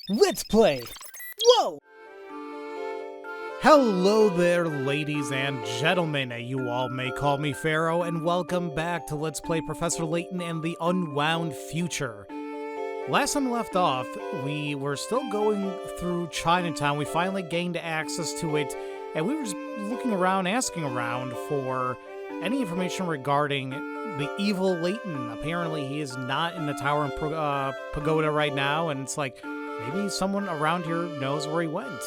Let's play! Whoa! Hello there, ladies and gentlemen. You all may call me Pharaoh, and welcome back to Let's Play Professor Layton and the Unwound Future. Last time we left off, we were still going through Chinatown. We finally gained access to it, and we were just looking around, asking around for any information regarding the evil Layton. Apparently, he is not in the Tower and Pagoda right now, and it's like, maybe someone around here knows where he went.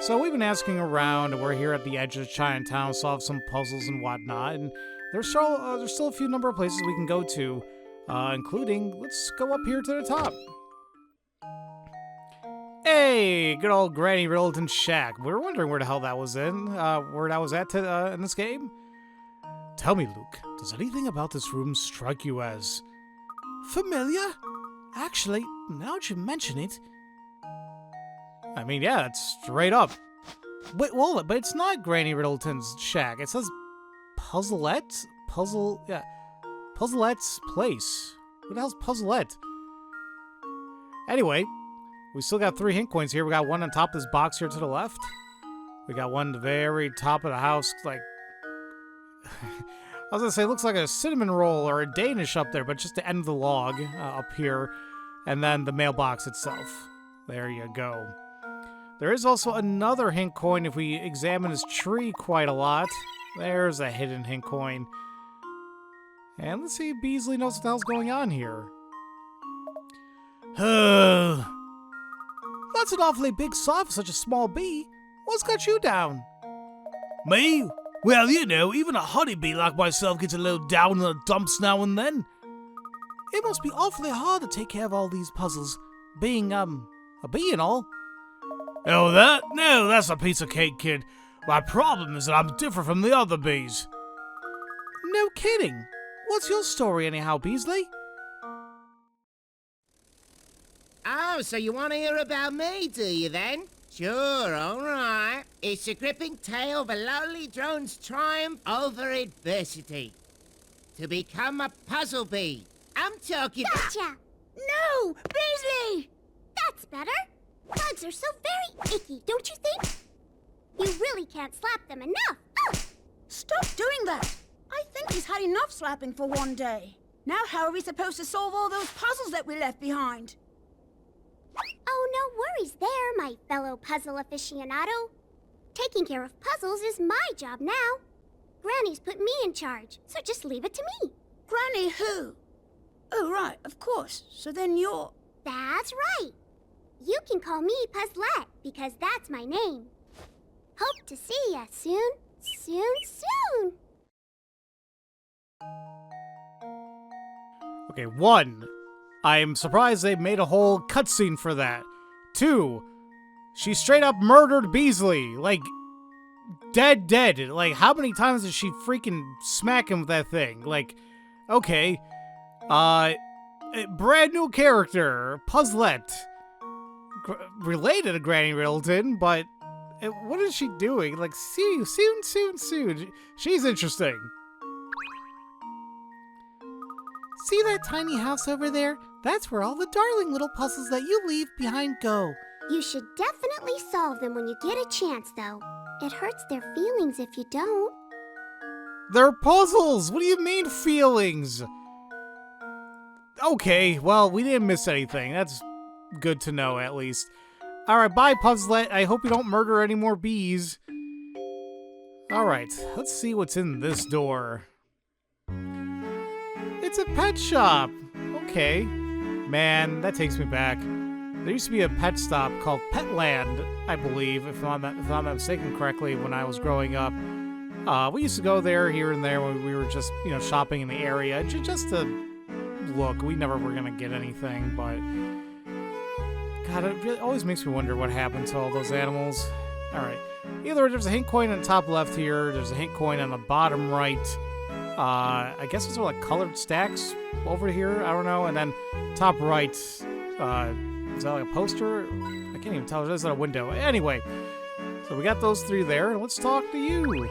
So we've been asking around. We're here at the edge of Chinatown, solve some puzzles and whatnot, and there's still a few number of places we can go to, including, let's go up here to the top. Hey, good old Granny Riddleton's shack. We were wondering where the hell that was in, where that was at in this game. Tell me, Luke, does anything about this room strike you as familiar? Actually, now that you mention it. I mean, yeah, that's straight up. Wait, well, but it's not Granny Riddleton's shack. It says Puzzlette's place. What the hell's Puzzlette? Anyway, we still got 3 hint coins here. We got one on top of this box here to the left. We got one at the very top of the house, like... I was gonna say, it looks like a cinnamon roll or a Danish up there, but just the end of the log up here. And then the mailbox itself. There you go. There is also another hint coin if we examine this tree quite a lot. There's a hidden hint coin. And let's see if Beasley knows what the hell's going on here. That's an awfully big sigh for such a small bee. What's got you down? Me? Well, you know, even a honeybee like myself gets a little down in the dumps now and then. It must be awfully hard to take care of all these puzzles, being, a bee and all. Oh, that? No, that's a piece of cake, kid. My problem is that I'm different from the other bees. No kidding. What's your story anyhow, Beasley? Oh, so you want to hear about me, do you then? Sure, all right. It's a gripping tale of a lowly drone's triumph over adversity. To become a puzzle bee. I'm talking... Gotcha! No! Beasley! That's better. Bugs are so very icky, don't you think? You really can't slap them enough. Oh. Stop doing that! I think he's had enough slapping for one day. Now how are we supposed to solve all those puzzles that we left behind? Oh, no worries there, my fellow puzzle aficionado. Taking care of puzzles is my job now. Granny's put me in charge, so just leave it to me. Granny who? Oh, right, of course. So then you're... That's right. You can call me Puzzlette, because that's my name. Hope to see ya soon, soon. Okay, 1. I'm surprised they made a whole cutscene for that. 2. She straight up murdered Beasley. Like, dead. Like, how many times did she freaking smack him with that thing? Like, okay. Brand new character, Puzzlette. Related to Granny Riddleton, but what is she doing? Like, soon. She's interesting. See that tiny house over there? That's where all the darling little puzzles that you leave behind go. You should definitely solve them when you get a chance, though. It hurts their feelings if you don't. They're puzzles! What do you mean, feelings? Okay, well, we didn't miss anything. That's good to know, at least. Alright, bye, Puzzlette. I hope you don't murder any more bees. Alright, let's see what's in this door. It's a pet shop. Okay. Man, that takes me back. There used to be a pet stop called Petland, I believe, if I'm not mistaken correctly, when I was growing up. We used to go there here and there when we were just, shopping in the area, just to look. We never were gonna get anything, but God, it really always makes me wonder what happened to all those animals. Alright. Either there's a hint coin on the top left here, there's a hint coin on the bottom right. I guess those are like colored stacks over here, I don't know. And then top right, is that like a poster? I can't even tell, there's not a window. Anyway, so we got those 3 there. Let's talk to you.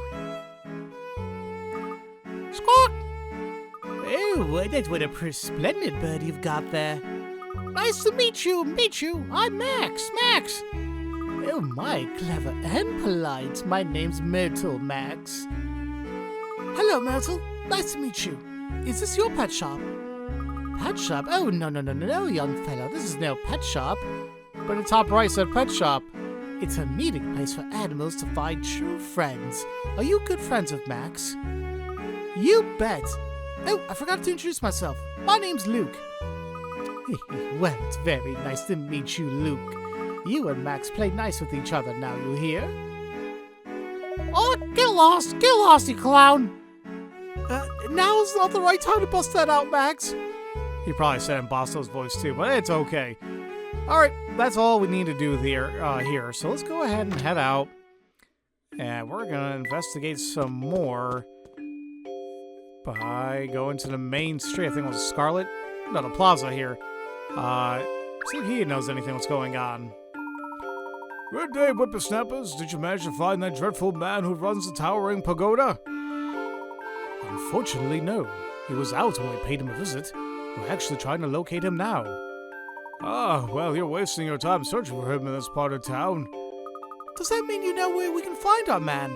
Squawk! Oh, that's what a splendid bird you've got there. Nice to meet you. I'm Max. Oh my, clever and polite. My name's Myrtle, Max. Hello, Myrtle. Nice to meet you. Is this your pet shop? Pet shop? Oh, no, young fellow. This is no pet shop. But the top right said pet shop. It's a meeting place for animals to find true friends. Are you good friends with Max? You bet. Oh, I forgot to introduce myself. My name's Luke. Well, it's very nice to meet you, Luke. You and Max play nice with each other now, you hear? Oh, get lost, you clown! Now is not the right time to bust that out, Max. He probably said in Bosco's voice too, but it's okay. Alright, that's all we need to do here. So let's go ahead and head out. And we're gonna investigate some more by going to the main street. I think it was Scarlet? No, the plaza here. See if he knows anything what's going on. Good day, whippersnappers. Did you manage to find that dreadful man who runs the towering pagoda? Unfortunately, no. He was out when we paid him a visit. We're actually trying to locate him now. Ah, well, you're wasting your time searching for him in this part of town. Does that mean you know where we can find our man?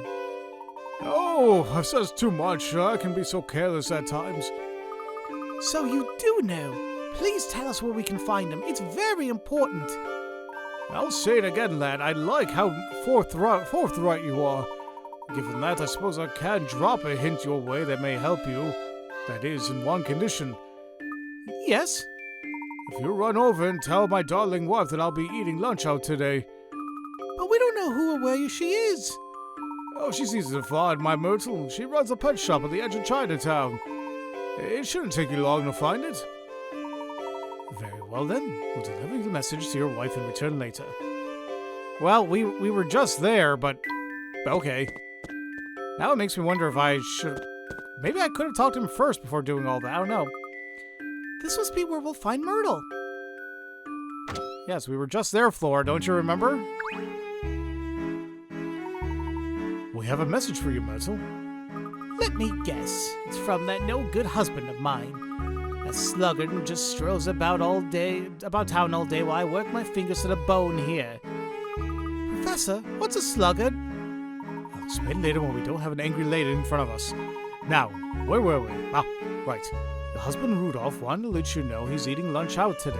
Oh, I've said too much. I can be so careless at times. So you do know. Please tell us where we can find him. It's very important. I'll say it again, lad. I like how forthright you are. Given that, I suppose I can drop a hint your way that may help you. That is, in one condition. Yes? If you run over and tell my darling wife that I'll be eating lunch out today. But we don't know who or where she is. Oh, she's easy to find, my Myrtle. She runs a pet shop at the edge of Chinatown. It shouldn't take you long to find it. Very well then. We'll deliver the message to your wife and return later. Well, we were just there, but... okay. Now it makes me wonder if I should... maybe I could have talked to him first before doing all that. I don't know. This must be where we'll find Myrtle. Yes, we were just there, Flora. Don't you remember? We have a message for you, Myrtle. Let me guess. It's from that no-good husband of mine. That sluggard who just strolls about town all day while I work my fingers to the bone here. Professor, what's a sluggard? I'll explain later when we don't have an angry lady in front of us. Now, where were we? Ah, right. Your husband Rudolph wanted to let you know he's eating lunch out today.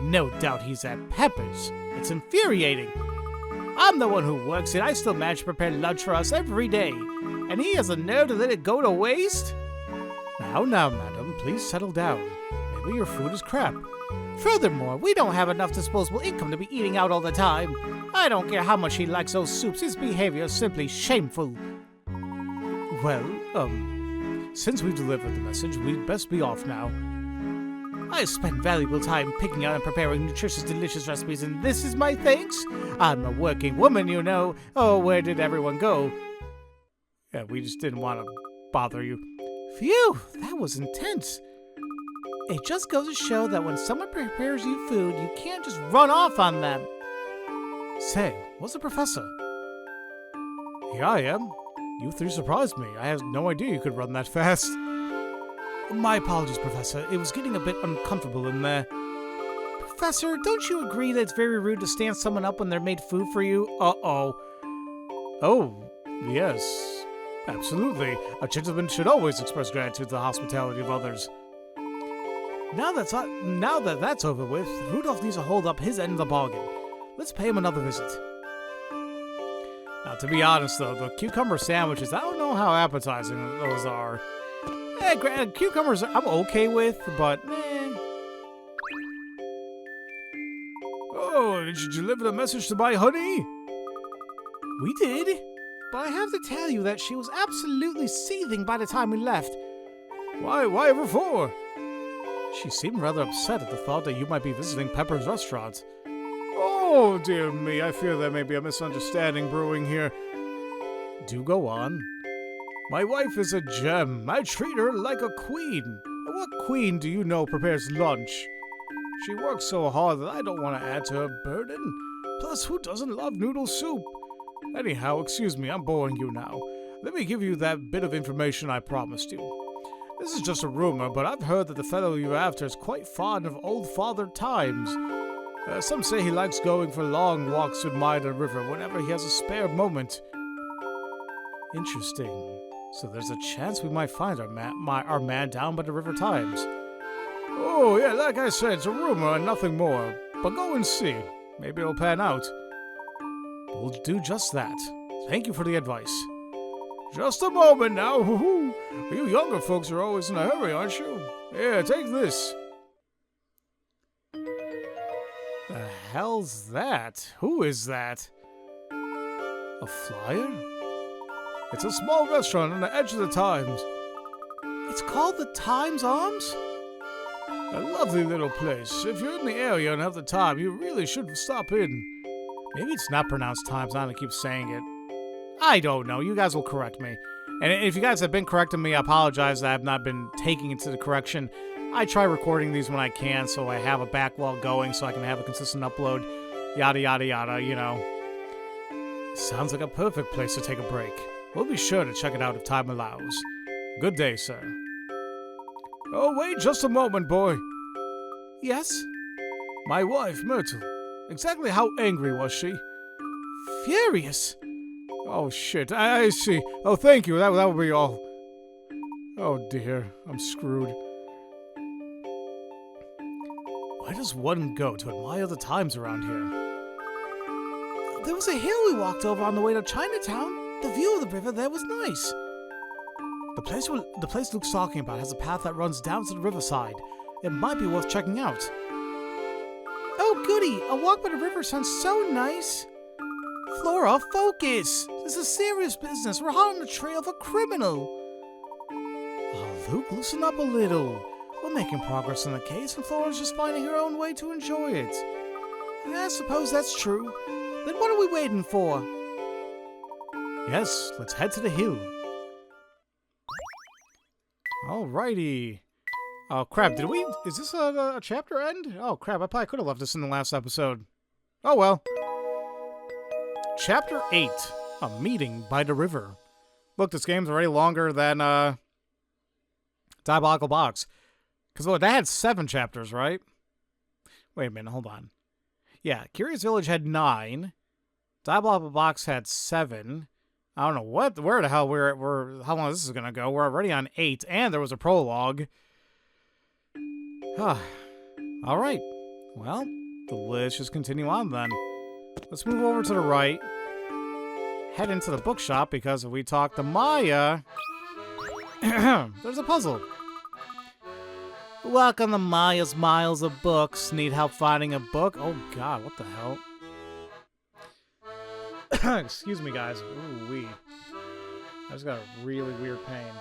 No doubt he's at Pepper's. It's infuriating. I'm the one who works it. I still manage to prepare lunch for us every day. And he has the nerve to let it go to waste? Now, madam, please settle down. Maybe your food is crap. Furthermore, we don't have enough disposable income to be eating out all the time. I don't care how much he likes those soups. His behavior is simply shameful. Well, since we've delivered the message, we'd best be off now. I spent valuable time picking out and preparing nutritious, delicious recipes, and this is my thanks? I'm a working woman, you know. Oh, where did everyone go? Yeah, we just didn't want to bother you. Phew, that was intense. It just goes to show that when someone prepares you food, you can't just run off on them. Say, what's the professor? Here I am. You three surprised me. I had no idea you could run that fast. My apologies, Professor. It was getting a bit uncomfortable in there. Professor, don't you agree that it's very rude to stand someone up when they're made food for you? Uh-oh. Oh, yes. Absolutely. A gentleman should always express gratitude to the hospitality of others. Now that that's over with, Rudolph needs to hold up his end of the bargain. Let's pay him another visit. Now, to be honest, though, the cucumber sandwiches, I don't know how appetizing those are. Granted, cucumbers I'm okay with, but Oh, did you deliver the message to my honey? We did, but I have to tell you that she was absolutely seething by the time we left. Why ever for? She seemed rather upset at the thought that you might be visiting Pepper's restaurant. Oh, dear me, I fear there may be a misunderstanding brewing here. Do go on. My wife is a gem. I treat her like a queen. And what queen do you know prepares lunch? She works so hard that I don't want to add to her burden. Plus, who doesn't love noodle soup? Anyhow, excuse me, I'm boring you now. Let me give you that bit of information I promised you. This is just a rumor, but I've heard that the fellow you're after is quite fond of old Father Times. Some say he likes going for long walks to admire the river whenever he has a spare moment. Interesting. So there's a chance we might find our man down by the River Times. Oh, yeah, like I said, it's a rumor and nothing more. But go and see. Maybe it'll pan out. We'll do just that. Thank you for the advice. Just a moment now. You younger folks are always in a hurry, aren't you? Here, take this. The hell's that? Who is that? A flyer? It's a small restaurant on the edge of the Times. It's called the Times Arms? A lovely little place. If you're in the area and have the time, you really should stop in. Maybe it's not pronounced Times, I don't keep saying it. I don't know. You guys will correct me. And if you guys have been correcting me, I apologize that I have not been taking it to the correction. I try recording these when I can, so I have a backlog going so I can have a consistent upload. Yada, yada, yada, you know. Sounds like a perfect place to take a break. We'll be sure to check it out if time allows. Good day, sir. Oh, wait just a moment, boy. Yes? My wife, Myrtle. Exactly how angry was she? Furious. Oh, shit. I see. Oh, thank you. That will be all. Oh, dear. I'm screwed. Where does one go to admire the times around here? There was a hill we walked over on the way to Chinatown. The view of the river there was nice. The place Luke's talking about has a path that runs down to the riverside. It might be worth checking out. Oh, goody! A walk by the river sounds so nice. Flora, focus! This is serious business. We're hot on the trail of a criminal. Oh, Luke, loosen up a little. We're making progress in the case, and Flora's just finding her own way to enjoy it. I suppose that's true. Then what are we waiting for? Yes, let's head to the hill. Alrighty. Oh, crap, is this a chapter end? Oh, crap, I probably could have left this in the last episode. Oh, well. Chapter 8, A Meeting by the River. Look, this game's already longer than, Diabolical Box. Because, look, that had 7 chapters, right? Wait a minute, hold on. Yeah, Curious Village had 9. Diabolical Box had 7. I don't know where the hell how long this is gonna go. We're already on 8, and there was a prologue. Alright. Well, let's just continue on then. Let's move over to the right. Head into the bookshop, because if we talk to Maya... there's a puzzle. Welcome to Maya's Miles of Books. Need help finding a book? Oh god, what the hell? Excuse me, guys. Ooh-wee. I just got a really weird pain.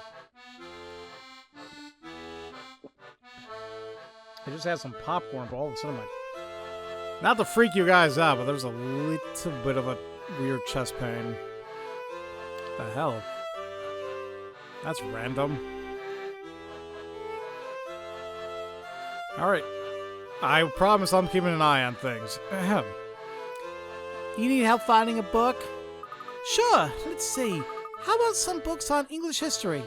I just had some popcorn, but all of a sudden not to freak you guys out, but there's a little bit of a weird chest pain. What the hell? That's random. Alright. I promise I'm keeping an eye on things. Ahem. You need help finding a book? Sure, let's see. How about some books on English history?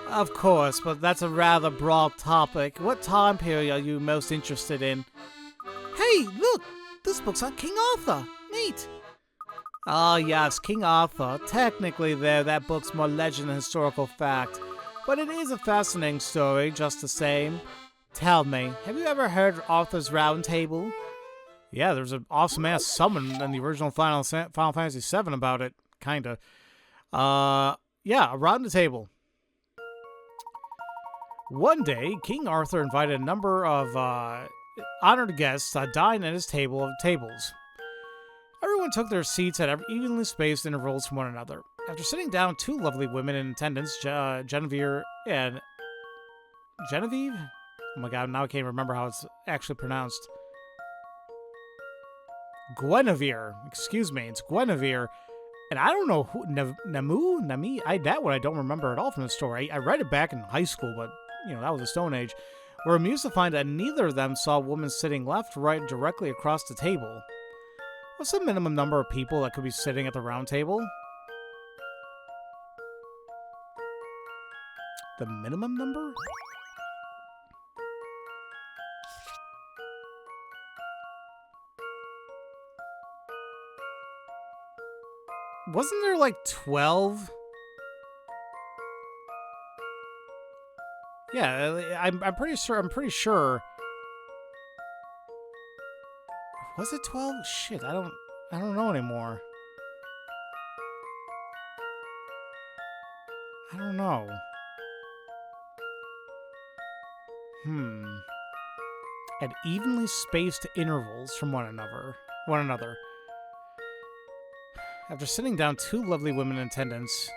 Of course, but that's a rather broad topic. What time period are you most interested in? Hey, look! This book's on King Arthur. Neat. Ah, yes, King Arthur. Technically, that book's more legend than historical fact. But it is a fascinating story, just the same. Tell me, have you ever heard Arthur's Round Table? Yeah, there's an awesome-ass summon in the original Final Fantasy VII about it. Kinda. Yeah, around the table. One day, King Arthur invited a number of honored guests to dine at his table of tables. Everyone took their seats at evenly spaced intervals from one another. After sitting down, 2 lovely women in attendance, Genevieve and... Genevieve? Oh my god, now I can't remember how it's actually pronounced. Guinevere. Excuse me, it's Guinevere. And I don't know who... Nami? That one I don't remember at all from the story. I read it back in high school, but, you know, that was the Stone Age. We're amused to find that neither of them saw a woman sitting left, right, directly across the table. What's the minimum number of people that could be sitting at the round table? The minimum number? Wasn't there like 12? Yeah, I'm pretty sure. Was it 12? Shit, I don't know anymore. I don't know. At evenly spaced intervals from one another. After sitting down, two lovely women in attendance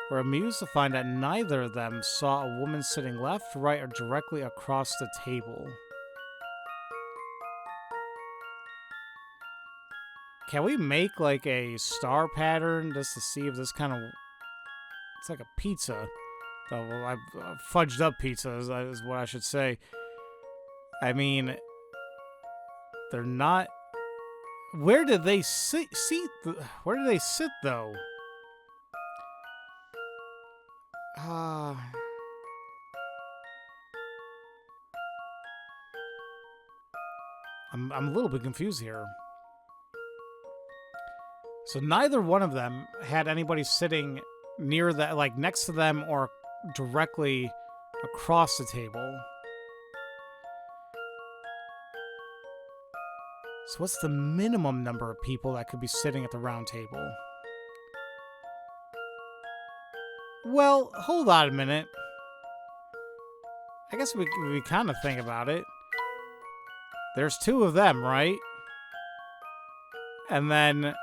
were amused to find that neither of them saw a woman sitting left, right, or directly across the table. Can we make like a star pattern just to see if this kind of... It's like a pizza. Oh, well, I fudged up pizza is what I should say. I mean, they're not... Where did they sit? Where did they sit, though? I'm a little bit confused here. So neither one of them had anybody sitting near that, like next to them or directly across the table. So what's the minimum number of people that could be sitting at the round table? Well, hold on a minute. I guess we kind of think about it. There's two of them, right? And then...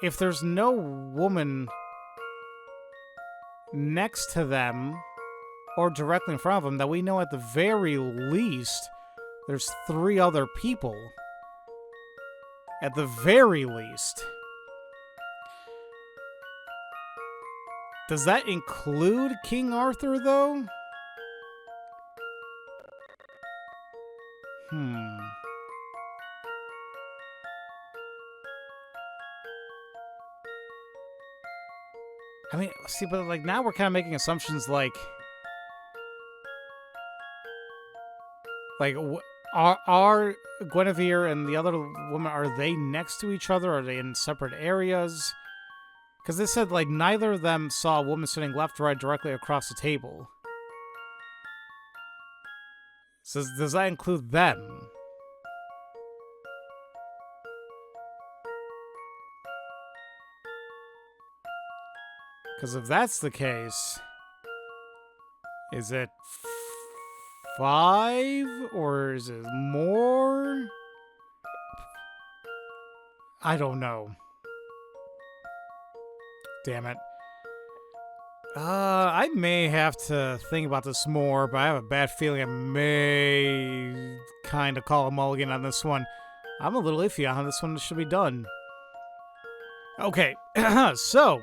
if there's no woman next to them or directly in front of them, then we know at the very least there's three other people. At the very least. Does that include King Arthur, though? I mean, see, but like now we're kind of making assumptions like are Guinevere and the other woman, are they next to each other? Are they in separate areas? Because they said like neither of them saw a woman sitting left or right directly across the table. So does that include them? Because if that's the case, is it 5 or is it more? I don't know. Damn it. I may have to think about this more, but I have a bad feeling I may kind of call a mulligan on this one. I'm a little iffy on how this one should be done. Okay, so,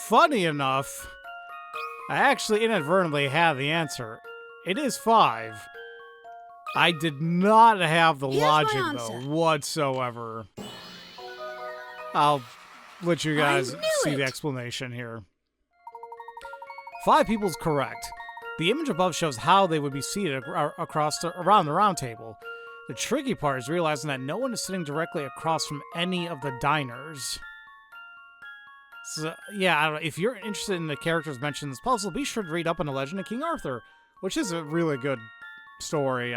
funny enough, I actually inadvertently have the answer. It is 5. I did not have the logic, though, whatsoever. I'll let you guys see the explanation here. 5 people is correct. The image above shows how they would be seated around the round table. The tricky part is realizing that no one is sitting directly across from any of the diners. So, yeah, I don't know. If you're interested in the characters mentioned in this puzzle, be sure to read up on the Legend of King Arthur, which is a really good story,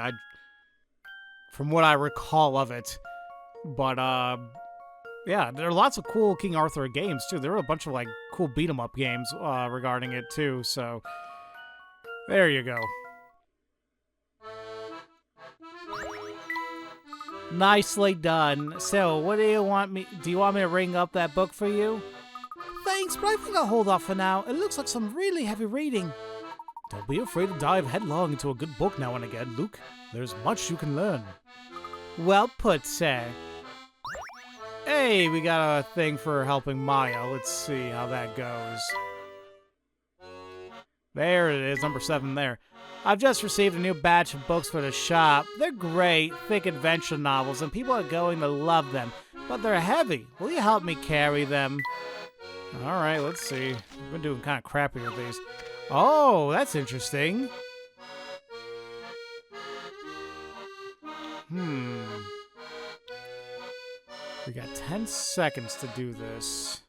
from what I recall of it. But, yeah, there are lots of cool King Arthur games, too. There were a bunch of, like, cool beat-em-up games regarding it, too, so there you go. Nicely done. So, what do you want me... Do you want me to ring up that book for you? Thanks, but I think I'll hold off for now. It looks like some really heavy reading. Don't be afraid to dive headlong into a good book now and again, Luke. There's much you can learn. Well put, sir. Hey, we got a thing for helping Maya. Let's see how that goes. There it is, number 7 there. I've just received a new batch of books for the shop. They're great, thick adventure novels, and people are going to love them. But they're heavy. Will you help me carry them? Alright, let's see. I've been doing kind of crappy with these. Oh, that's interesting. We got 10 seconds to do this.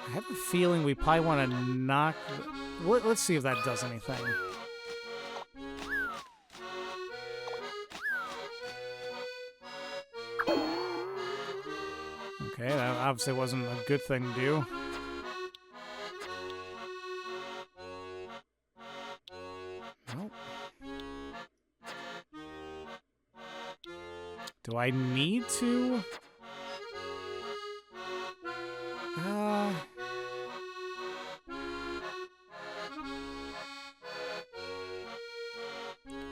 I have a feeling we probably want to knock... Let's see if that does anything. Okay, that obviously wasn't a good thing to do. Nope. Do I need to?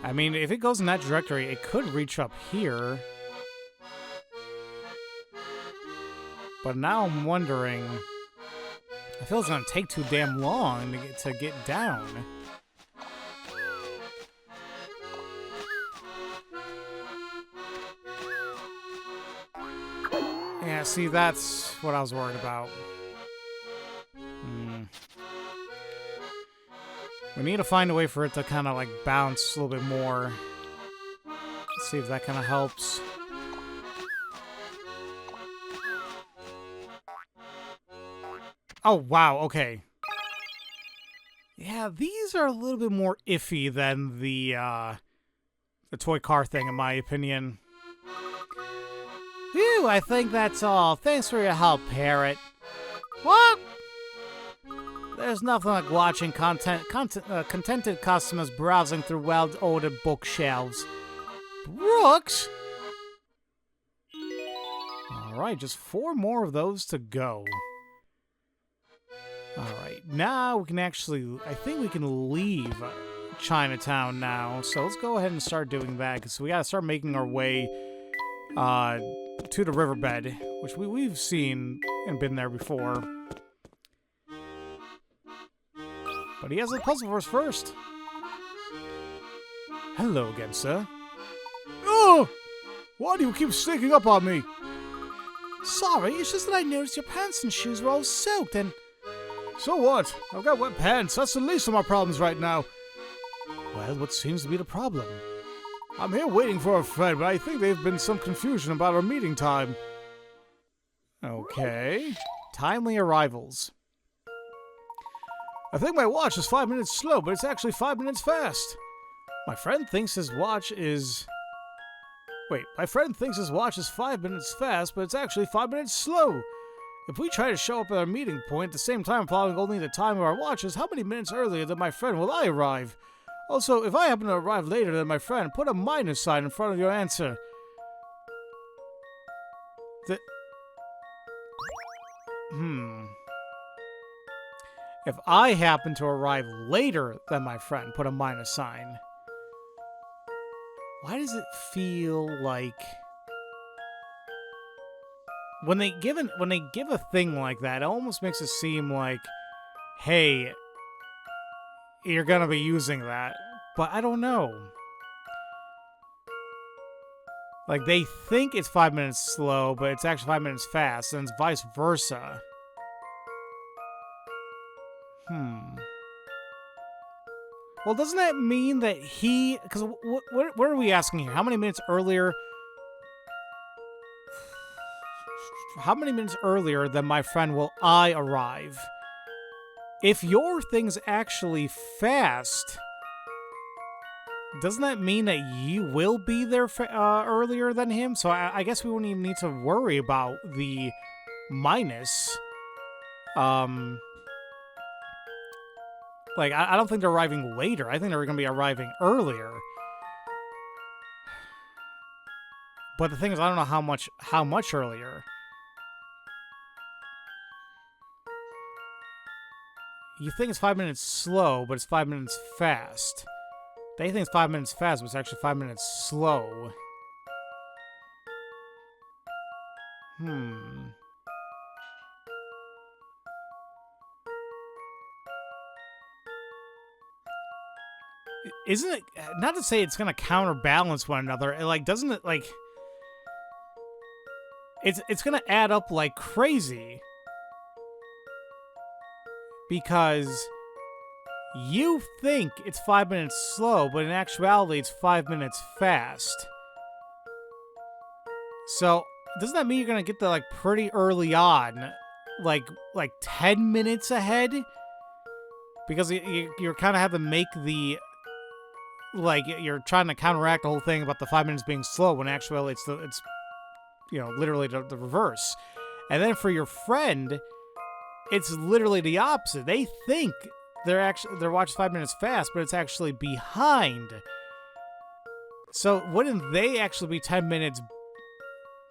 I mean, if it goes in that directory, it could reach up here. But now I'm wondering... I feel it's gonna take too damn long to get down. Yeah, see, that's what I was worried about. We need to find a way for it to kind of, like, bounce a little bit more. Let's see if that kind of helps. Oh, wow, okay. Yeah, these are a little bit more iffy than the toy car thing, in my opinion. Phew, I think that's all. Thanks for your help, Parrot. What? There's nothing like watching contented customers browsing through well-ordered bookshelves. Brooks? Alright, just 4 more of those to go. Alright, now we can actually... I think we can leave Chinatown now. So let's go ahead and start doing that, because we gotta start making our way to the riverbed, which we've seen and been there before. But he has a puzzle for us first. Hello again, sir. Oh! Why do you keep sneaking up on me? Sorry, it's just that I noticed your pants and shoes were all soaked and... So what? I've got wet pants. That's the least of my problems right now. Well, what seems to be the problem? I'm here waiting for a friend, but I think there's been some confusion about our meeting time. Okay. Timely arrivals. I think my watch is 5 minutes slow, but it's actually 5 minutes fast. My friend thinks his watch is... Wait, my friend thinks his watch is 5 minutes fast, but it's actually 5 minutes slow. If we try to show up at our meeting point at the same time following only the time of our watches, how many minutes earlier than my friend will I arrive? Also, if I happen to arrive later than my friend, put a minus sign in front of your answer. If I happen to arrive later than my friend, put a minus sign. Why does it feel like when they give a thing like that, it almost makes it seem like, hey, you're gonna be using that, but I don't know. Like they think it's 5 minutes slow, but it's actually 5 minutes fast, and it's vice versa. Well, doesn't that mean that he... Because what are we asking here? How many minutes earlier... How many minutes earlier than my friend will I arrive? If your thing's actually fast, doesn't that mean that you will be there earlier than him? So I guess we wouldn't even need to worry about the minus. Like, I don't think they're arriving later. I think they're going to be arriving earlier. But the thing is, I don't know how much earlier. You think it's 5 minutes slow, but it's 5 minutes fast. They think it's 5 minutes fast, but it's actually 5 minutes slow. Isn't it... Not to say it's going to counterbalance one another. Like, doesn't it, like... it's gonna add up like crazy. Because you think it's 5 minutes slow, but in actuality it's 5 minutes fast. So, doesn't that mean you're gonna get there like pretty early on? Like 10 minutes ahead? Because you're kind of have to make the... Like, you're trying to counteract the whole thing about the 5 minutes being slow, when actually it's you know, literally the reverse. And then for your friend, it's literally the opposite. They think their watch is 5 minutes fast, but it's actually behind. So wouldn't they actually be 10 minutes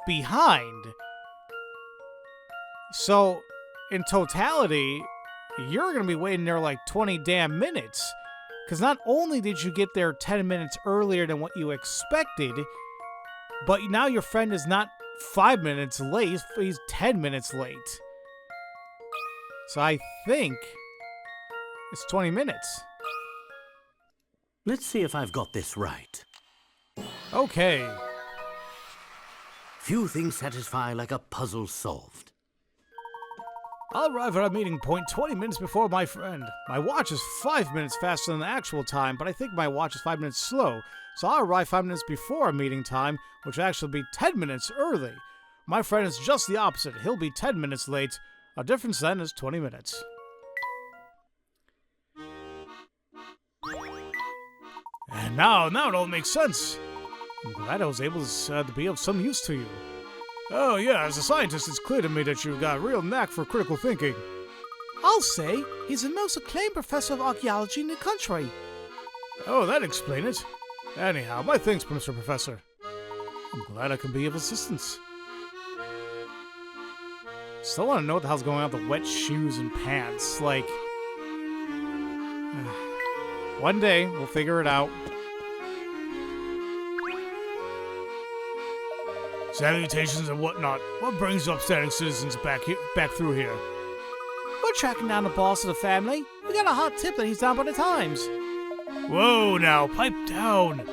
behind? So in totality, you're going to be waiting there like 20 damn minutes. Because not only did you get there 10 minutes earlier than what you expected, but now your friend is not 5 minutes late, he's 10 minutes late. So I think it's 20 minutes. Let's see if I've got this right. Okay. Few things satisfy like a puzzle solved. I'll arrive at our meeting point 20 minutes before my friend. My watch is 5 minutes faster than the actual time, but I think my watch is 5 minutes slow, so I'll arrive 5 minutes before our meeting time, which will actually be 10 minutes early. My friend is just the opposite. He'll be 10 minutes late. Our difference then is 20 minutes. And now it all makes sense. I'm glad I was able to be of some use to you. Oh yeah, as a scientist, it's clear to me that you've got a real knack for critical thinking. I'll say he's the most acclaimed professor of archaeology in the country. Oh, that'd explain it. Anyhow, my thanks, Mr. Professor. I'm glad I can be of assistance. Still want to know what the hell's going on with the wet shoes and pants. Like, one day we'll figure it out. Salutations and whatnot. What brings you upstanding citizens back through here? We're tracking down the boss of the family. We got a hot tip that he's down by the Times. Whoa now, pipe down.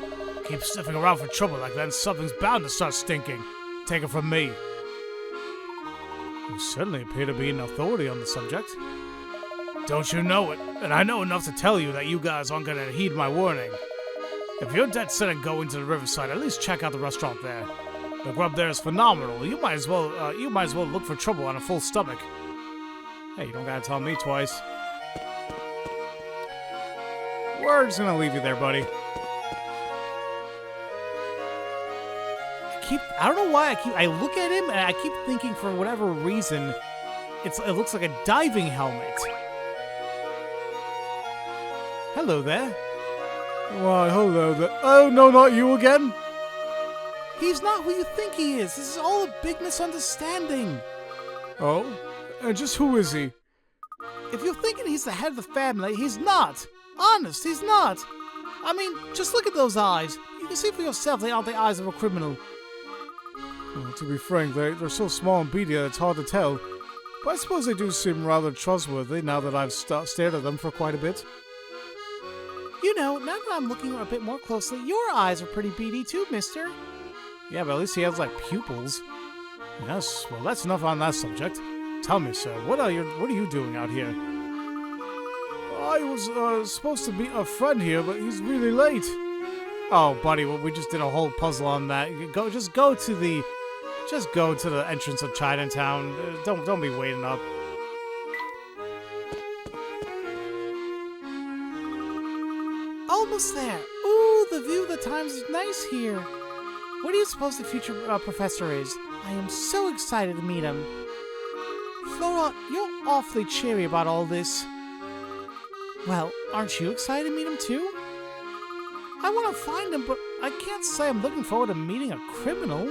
Keep sniffing around for trouble like that and something's bound to start stinking. Take it from me. You certainly appear to be an authority on the subject. Don't you know it? And I know enough to tell you that you guys aren't going to heed my warning. If you're dead set on going to the riverside, at least check out the restaurant there. The grub there is phenomenal. You might as well look for trouble on a full stomach. Hey, you don't gotta tell me twice. Word's gonna leave you there, buddy. I don't know why I look at him and I keep thinking for whatever reason, it looks like a diving helmet. Hello there. Why, hello there. Oh, no, not you again. He's not who you think he is. This is all a big misunderstanding. Oh? And just who is he? If you're thinking he's the head of the family, he's not. Honest, he's not. I mean, just look at those eyes. You can see for yourself they aren't the eyes of a criminal. Well, to be frank, they're so small and beady that it's hard to tell. But I suppose they do seem rather trustworthy now that I've stared at them for quite a bit. You know, now that I'm looking a bit more closely, your eyes are pretty beady too, mister. Yeah, but at least he has, like, pupils. Yes, well, that's enough on that subject. Tell me, sir, what are you doing out here? I was supposed to meet a friend here, but he's really late. Oh, buddy, well, we just did a whole puzzle on that. Just go to the entrance of Chinatown. Don't be waiting up. Almost there. Ooh, the view of the Times is nice here. What do you suppose the future professor is? I am so excited to meet him. Flora, you're awfully cheery about all this. Well, aren't you excited to meet him too? I want to find him, but I can't say I'm looking forward to meeting a criminal.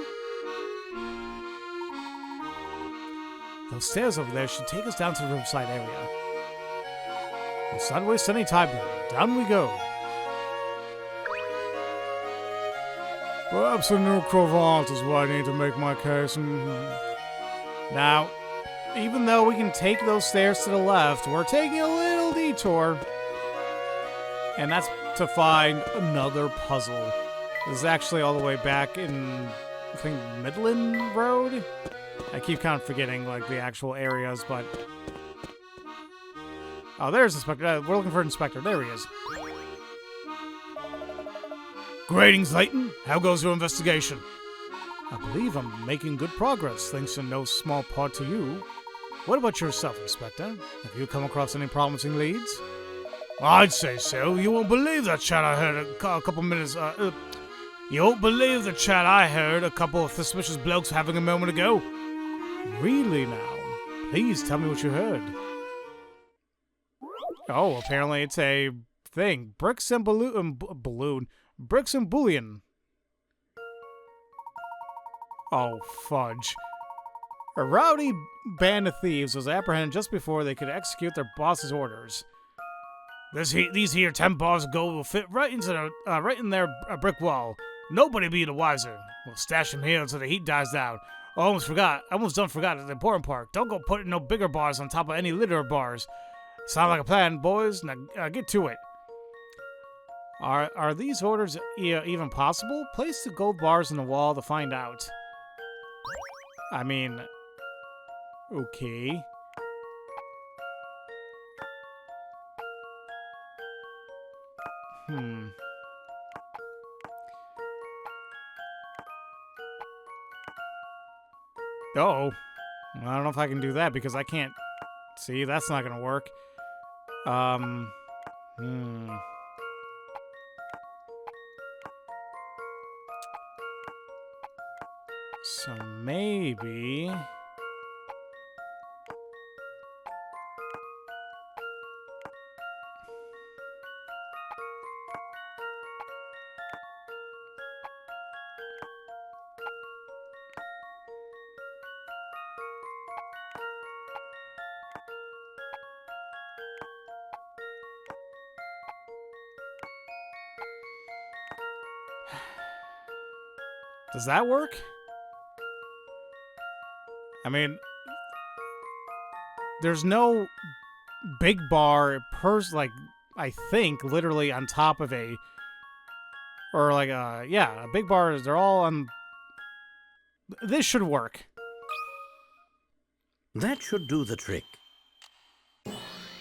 Those stairs over there should take us down to the riverside area. Let's not waste any time then. Down we go. Perhaps a new cravat is what I need to make my case. Now, even though we can take those stairs to the left, we're taking a little detour. And that's to find another puzzle. This is actually all the way back in I think Midland Road? I keep kind of forgetting, like, the actual areas, but... Oh, there's Inspector. We're looking for Inspector. There he is. Greetings, Layton. How goes your investigation? I believe I'm making good progress, thanks in no small part to you. What about yourself, Inspector? Have you come across any promising leads? I'd say so. You won't believe that chat I heard a couple minutes... You won't believe the chat I heard a couple of suspicious blokes having a moment ago. Really now? Please tell me what you heard. Oh, apparently it's a thing. Bricks and balloon. Bricks and bullion. Oh, fudge. A rowdy band of thieves was apprehended just before they could execute their boss's orders. These here 10 bars of gold will fit right into right in their brick wall. Nobody be the wiser. We'll stash them here until the heat dies down. I almost forgot the important part. Don't go putting no bigger bars on top of any litter of bars. Sound like a plan, boys? Now get to it. Are these orders even possible? Place the gold bars in the wall to find out. I mean, okay. Oh, I don't know if I can do that because I can't. See, that's not gonna work. So maybe... Does that work? I mean, there's no big bar like, I think, literally on top of a, or like a big bar, they're all on, this should work. That should do the trick.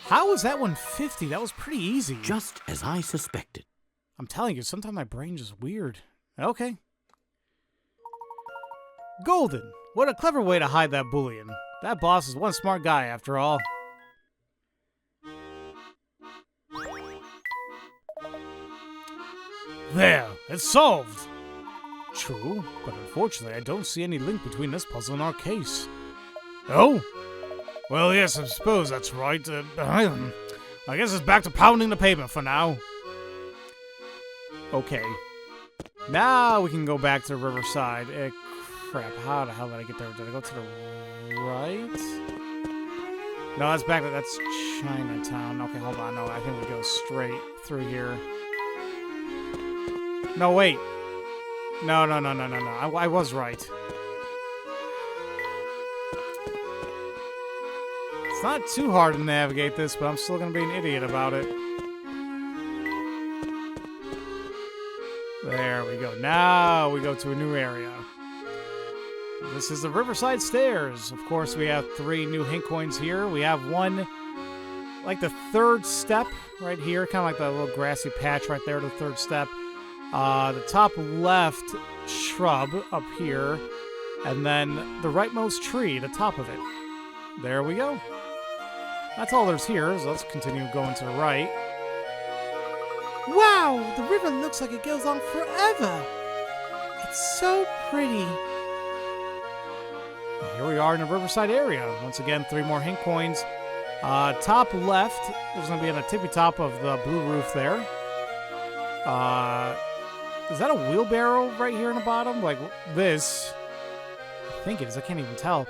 How was that 150? That was pretty easy. Just as I suspected. I'm telling you, sometimes my brain is weird. Okay. Golden. What a clever way to hide that bullion. That boss is one smart guy, after all. There, it's solved! True, but unfortunately I don't see any link between this puzzle and our case. Oh? Well, yes, I suppose that's right. I guess it's back to pounding the pavement for now. Okay. Now we can go back to Riverside. Crap, how the hell did I get there? Did I go to the right? No, that's back. That's Chinatown. Okay, hold on. No, I think we go straight through here. No, wait. No. I was right. It's not too hard to navigate this, but I'm still going to be an idiot about it. There we go. Now we go to a new area. This is the Riverside Stairs. Of course, we have 3 new hint coins here. We have one, like the 3rd step right here, kind of like the little grassy patch right there, the 3rd step. The top left shrub up here, and then the rightmost tree, the top of it. There we go. That's all there's here, so let's continue going to the right. Wow, the river looks like it goes on forever. It's so pretty. Here we are in the Riverside area. Once again, 3 more hint coins. Top left, there's going to be on the tippy top of the blue roof there. Is that a wheelbarrow right here in the bottom? Like this. I think it is. I can't even tell.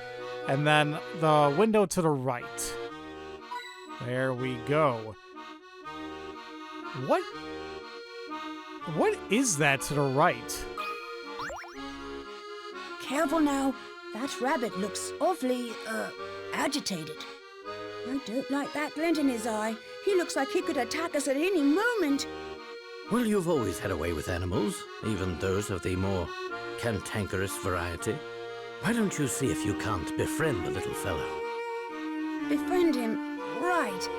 And then the window to the right. There we go. What is that to the right? Careful now. That rabbit looks awfully, agitated. I don't like that glint in his eye. He looks like he could attack us at any moment. Well, you've always had a way with animals, even those of the more cantankerous variety. Why don't you see if you can't befriend the little fellow? Befriend him. Right.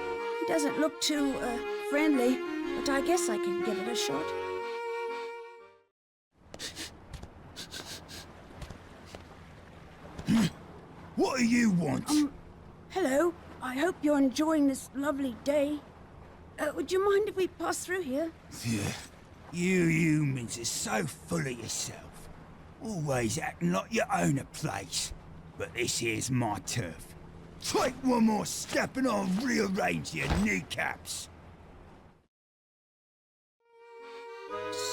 He doesn't look too, friendly, but I guess I can give it a shot. What do you want? Hello. I hope you're enjoying this lovely day. Would you mind if we pass through here? Yeah, you humans are so full of yourself. Always acting like you own a place. But this here's my turf. Take one more step and I'll rearrange your kneecaps.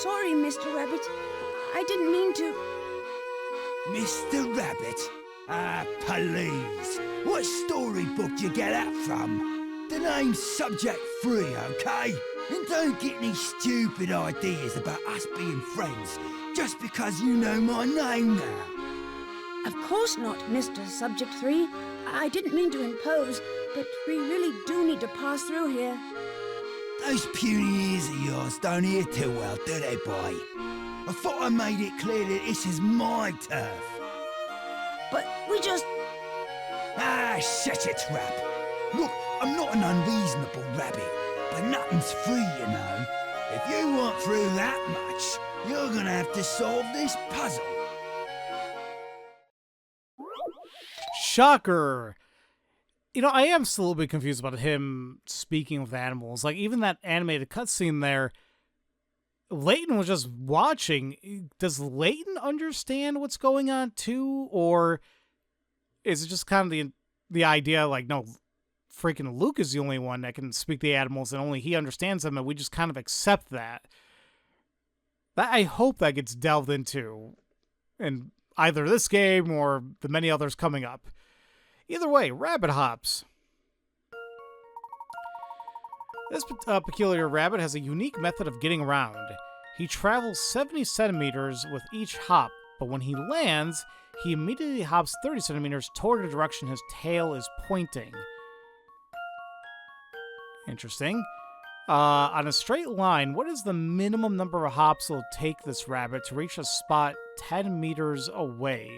Sorry, Mr. Rabbit. I didn't mean to... Mr. Rabbit? Ah, please. What storybook do you get that from? The name's subject free, okay? And don't get any stupid ideas about us being friends just because you know my name now. Of course not, Mr. Subject 3. I didn't mean to impose, but we really do need to pass through here. Those puny ears of yours don't hear too well, do they, boy? I thought I made it clear that this is my turf. But we just... Ah, shut your trap. Look, I'm not an unreasonable rabbit, but nothing's free, you know. If you want through that much, you're gonna have to solve this puzzle. Shocker! You know, I am still a little bit confused about him speaking with animals. Like, even that animated cutscene there, Layton was just watching. Does Layton understand what's going on too? Or is it just kind of the idea, like, no, freaking Luke is the only one that can speak the animals and only he understands them, and we just kind of accept that? I hope that gets delved into in either this game or the many others coming up. Either way, rabbit hops. This peculiar rabbit has a unique method of getting around. He travels 70 centimeters with each hop, but when he lands, he immediately hops 30 centimeters toward the direction his tail is pointing. Interesting. On a straight line, what is the minimum number of hops it'll take this rabbit to reach a spot 10 meters away?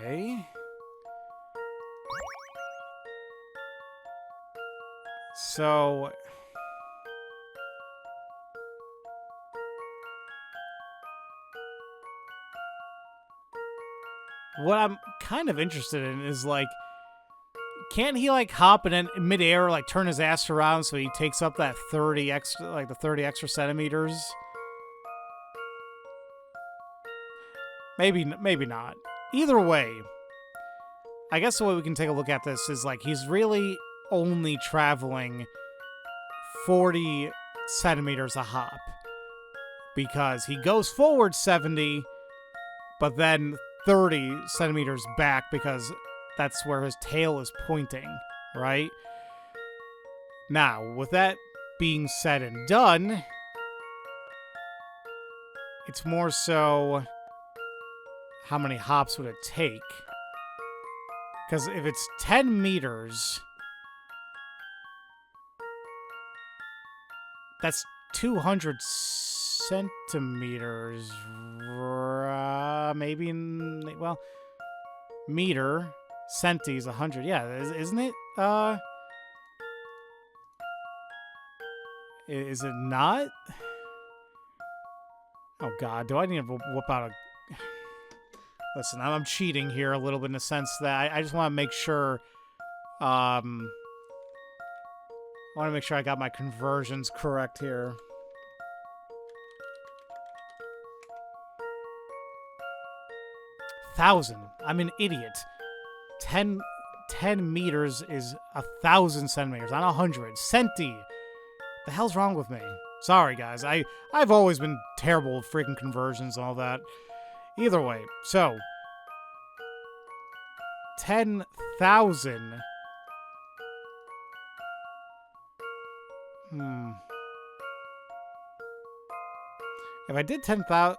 Okay. So... what I'm kind of interested in is, like, can't he, like, hop and then in midair, like, turn his ass around so he takes up that 30 extra, like, the 30 extra centimeters? Maybe not. Either way, I guess the way we can take a look at this is, like, he's really only traveling 40 centimeters a hop. Because he goes forward 70, but then 30 centimeters back because that's where his tail is pointing, right? Now, with that being said and done, it's more so how many hops would it take? Because if it's 10 meters, that's 200 centimeters. Maybe, well, meter, centi is 100. Yeah, isn't it? Is it not? Oh, God, do I need to whip out a... Listen, I'm cheating here a little bit in the sense that I just want to make sure, I want to make sure I got my conversions correct here. Thousand. I'm an idiot. 10 meters is 1,000 centimeters, not 100. Centi. The hell's wrong with me? Sorry, guys. I've always been terrible with freaking conversions and all that. Either way, so 10,000. If I did 10,000,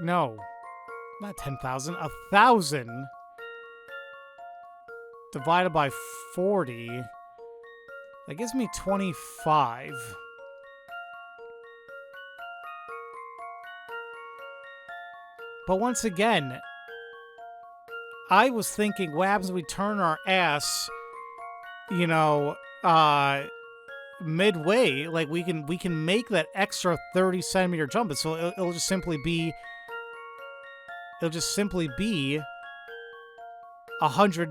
no, not 10,000, 1,000 divided by 40 That gives me 25. But once again, I was thinking, what happens if we turn our ass, you know, midway? Like we can make that extra 30 centimeter jump, so it'll just simply be 100.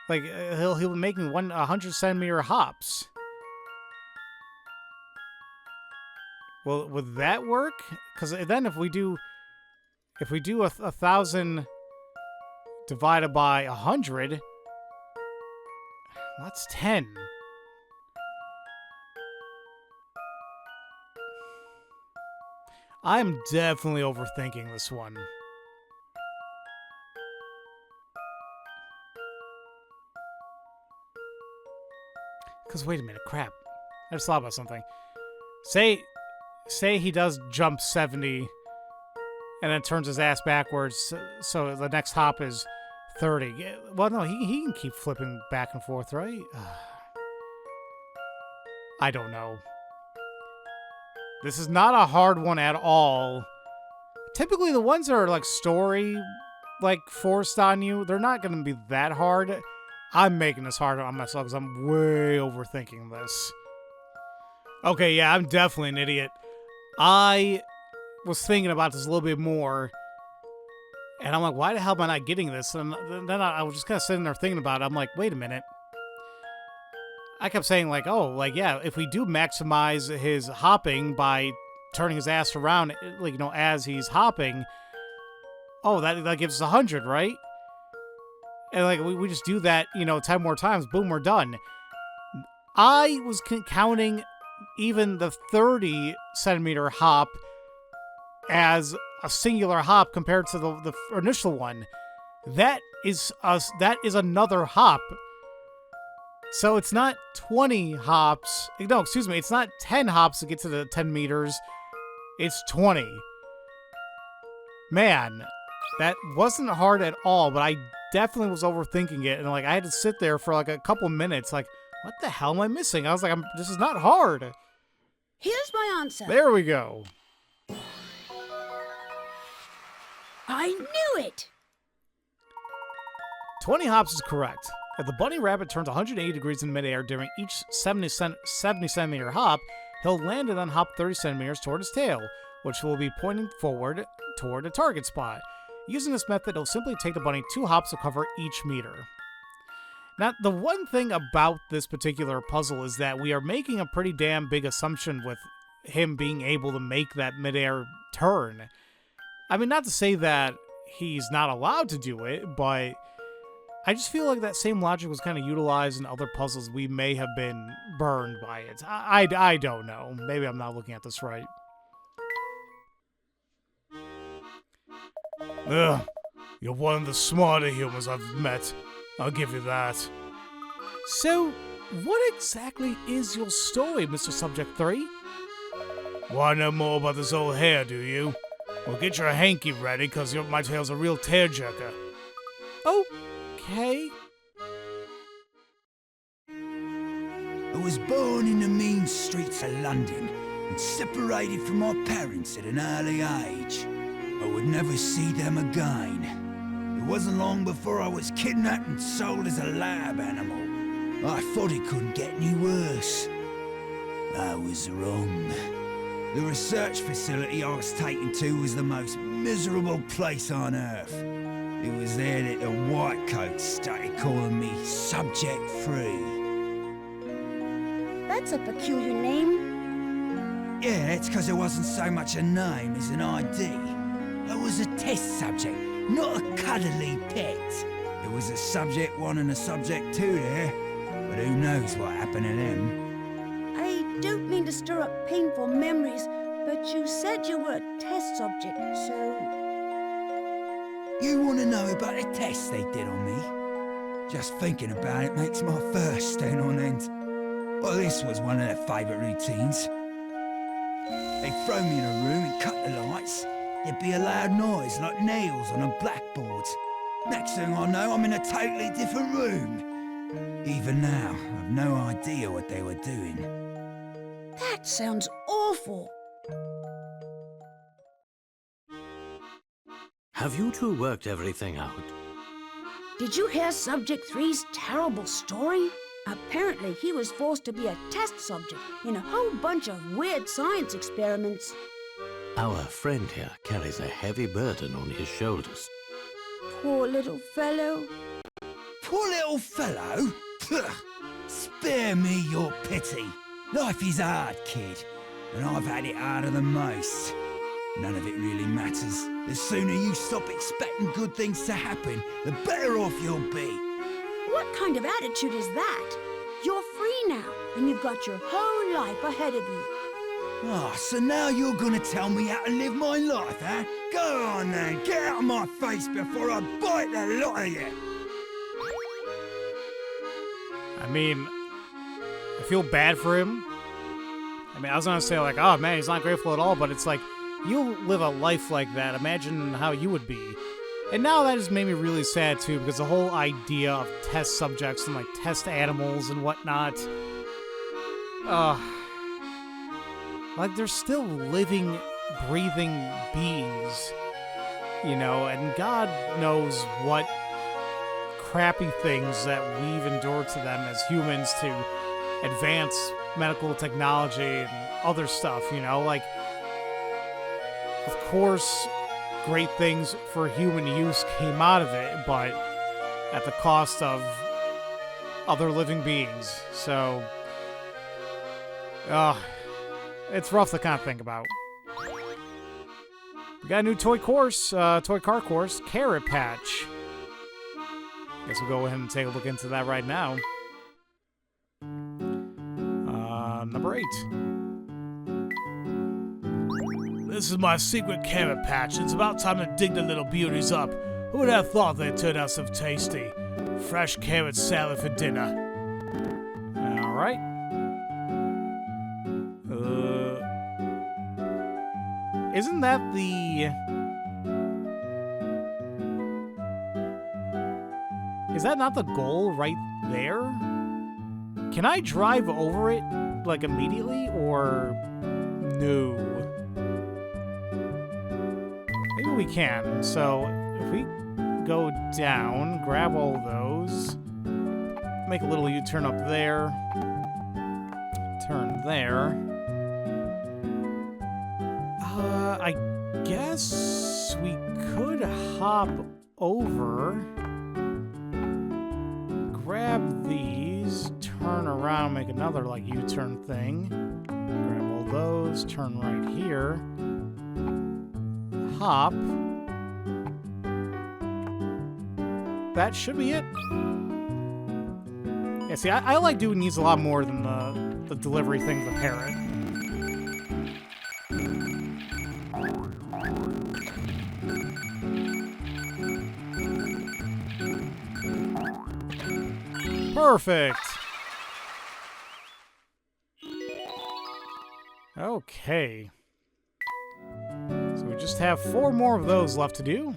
Like he'll be making 100 centimeter hops. Well, would that work? Because then if we do 1,000 divided by 100, that's 10. I'm definitely overthinking this one. Because wait a minute, crap. I just thought about something. Say he does jump 70 and then turns his ass backwards, so the next hop is 30. Well, no, he can keep flipping back and forth, right? I don't know. This is not a hard one at all. Typically, the ones that are like story, like forced on you, they're not going to be that hard. I'm making this harder on myself because I'm way overthinking this. Okay, yeah, I'm definitely an idiot. I was thinking about this a little bit more, and I'm like, why the hell am I not getting this? And then I was just kind of sitting there thinking about it. I'm like, wait a minute. I kept saying, like, oh, like, yeah, if we do maximize his hopping by turning his ass around, like, you know, as he's hopping, oh, that gives us 100, right? And, like, we just do that, you know, 10 more times, boom, we're done. I was counting even the 30 centimeter hop as a singular hop compared to the initial one. That is another hop. So it's not 20 hops. No, excuse me. It's not 10 hops to get to the 10 meters. It's 20. Man, that wasn't hard at all, but I definitely was overthinking it. And like I had to sit there for like a couple minutes like, what the hell am I missing? I was like, this is not hard. Here's my answer. There we go. I knew it. 20 hops is correct. If the bunny rabbit turns 180 degrees in midair during each 70 centimeter hop, he'll land and then hop 30 centimeters toward his tail, which will be pointing forward toward a target spot. Using this method, it'll simply take the bunny 2 hops to cover each meter. Now, the one thing about this particular puzzle is that we are making a pretty damn big assumption with him being able to make that midair turn. I mean, not to say that he's not allowed to do it, but I just feel like that same logic was kind of utilized in other puzzles. We may have been burned by it. I don't know. Maybe I'm not looking at this right. Ugh, you're one of the smarter humans I've met. I'll give you that. So, what exactly is your story, Mr. Subject 3? Want to know more about this old hair, do you? Well, get your hanky ready, because my tail's a real tearjerker. Okay. I was born in the mean streets of London and separated from my parents at an early age. I would never see them again. It wasn't long before I was kidnapped and sold as a lab animal. I thought it couldn't get any worse. I was wrong. The research facility I was taken to was the most miserable place on Earth. It was there that the whitecoats started calling me Subject 3. That's a peculiar name. Yeah, that's because it wasn't so much a name as an ID. I was a test subject, not a cuddly pet. There was a Subject 1 and a Subject 2 there, but who knows what happened to them. I don't mean to stir up painful memories, but you said you were a test subject, so... You want to know about the test they did on me? Just thinking about it makes my fur stand on end. Well, this was one of their favourite routines. They'd throw me in a room and cut the lights. There'd be a loud noise like nails on a blackboard. Next thing I know, I'm in a totally different room. Even now, I've no idea what they were doing. That sounds awful. Have you two worked everything out? Did you hear Subject 3's terrible story? Apparently, he was forced to be a test subject in a whole bunch of weird science experiments. Our friend here carries a heavy burden on his shoulders. Poor little fellow. Poor little fellow? Pugh. Spare me your pity. Life is hard, kid, and I've had it harder than most. None of it really matters. The sooner you stop expecting good things to happen, the better off you'll be. What kind of attitude is that? You're free now, and you've got your whole life ahead of you. Ah, so now you're gonna tell me how to live my life, huh? Go on then, get out of my face before I bite the lot of you! I mean, I feel bad for him. I mean, I was gonna say, like, oh man, he's not grateful at all, but it's like, you live a life like that, imagine how you would be. And now that has made me really sad too, because the whole idea of test subjects and like test animals and whatnot, like they're still living, breathing beings, you know, and God knows what crappy things that we've endured to them as humans to advance medical technology and other stuff, you know, like, of course, great things for human use came out of it, but at the cost of other living beings. So, it's rough to kind of think about. We got a new toy car course, Carrot Patch. Guess we'll go ahead and take a look into that right now. Number 8. This is my secret carrot patch. It's about time to dig the little beauties up. Who would have thought they'd turn out so tasty? Fresh carrot salad for dinner. Alright. Isn't that the... Is that not the goal right there? Can I drive over it, like, immediately, or... No. Maybe we can. So, if we go down, grab all those, make a little U-turn up there, turn there. I guess we could hop over, grab these, turn around, make another, like, U-turn thing, grab all those, turn right here, hop. That should be it. Yeah, see, I like doing these a lot more than the delivery thing of the parrot. Perfect. Okay. So we just have 4 more of those left to do.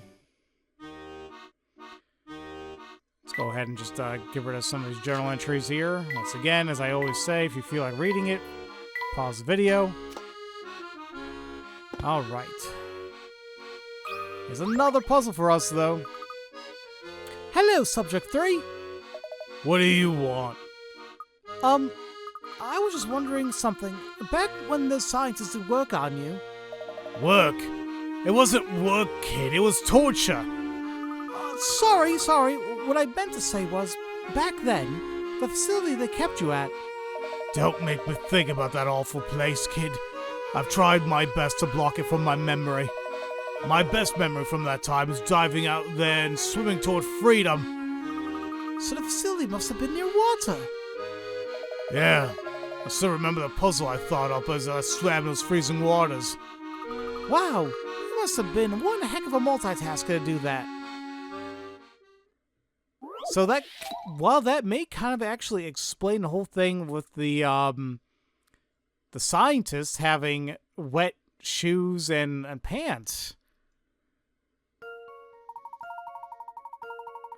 Let's go ahead and just get rid of some of these journal entries here. Once again, as I always say, if you feel like reading it, pause the video. Alright. Here's another puzzle for us, though. Hello, Subject 3. What do you want? I was just wondering something. Back when the scientists did work on you... Work? It wasn't work, kid. It was torture. Sorry. What I meant to say was, back then, the facility they kept you at... Don't make me think about that awful place, kid. I've tried my best to block it from my memory. My best memory from that time is diving out there and swimming toward freedom. So the facility must have been near water. Yeah, I still remember the puzzle I thought up as I swam in those freezing waters. Wow, you must have been one heck of a multitasker to do that. So that, well, that may kind of actually explain the whole thing with the scientists having wet shoes and pants.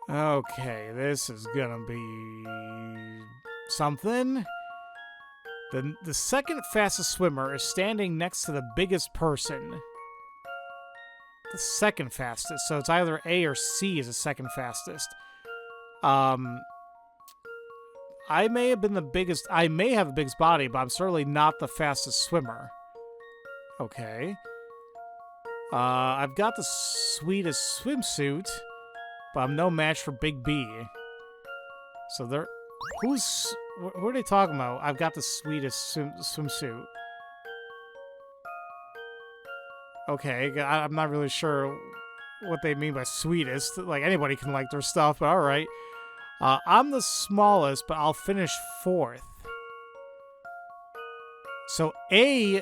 Okay, this is gonna be something. The second fastest swimmer is standing next to the biggest person. The second fastest, so it's either A or C is the second fastest. I may have the biggest body, but I'm certainly not the fastest swimmer. Okay. I've got the sweetest swimsuit, but I'm no match for Big B. So who are they talking about? I've got the sweetest swimsuit. Okay, I'm not really sure what they mean by sweetest. Like, anybody can like their stuff, but alright. I'm the smallest, but I'll finish 4th. So A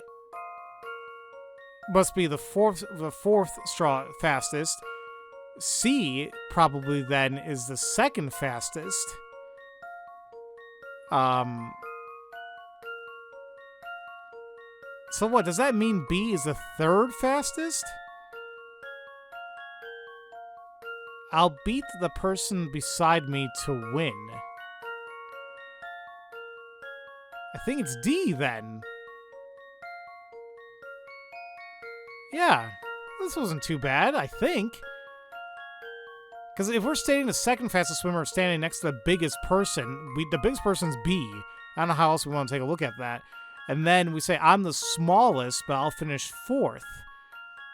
must be the fourth fastest. C probably then is the second fastest. So what, does that mean B is the third fastest? I'll beat the person beside me to win. I think it's D then. Yeah, this wasn't too bad, I think. Because if we're stating the second fastest swimmer standing next to the biggest person, the biggest person's B. I don't know how else we want to take a look at that. And then we say, I'm the smallest, but I'll finish 4th.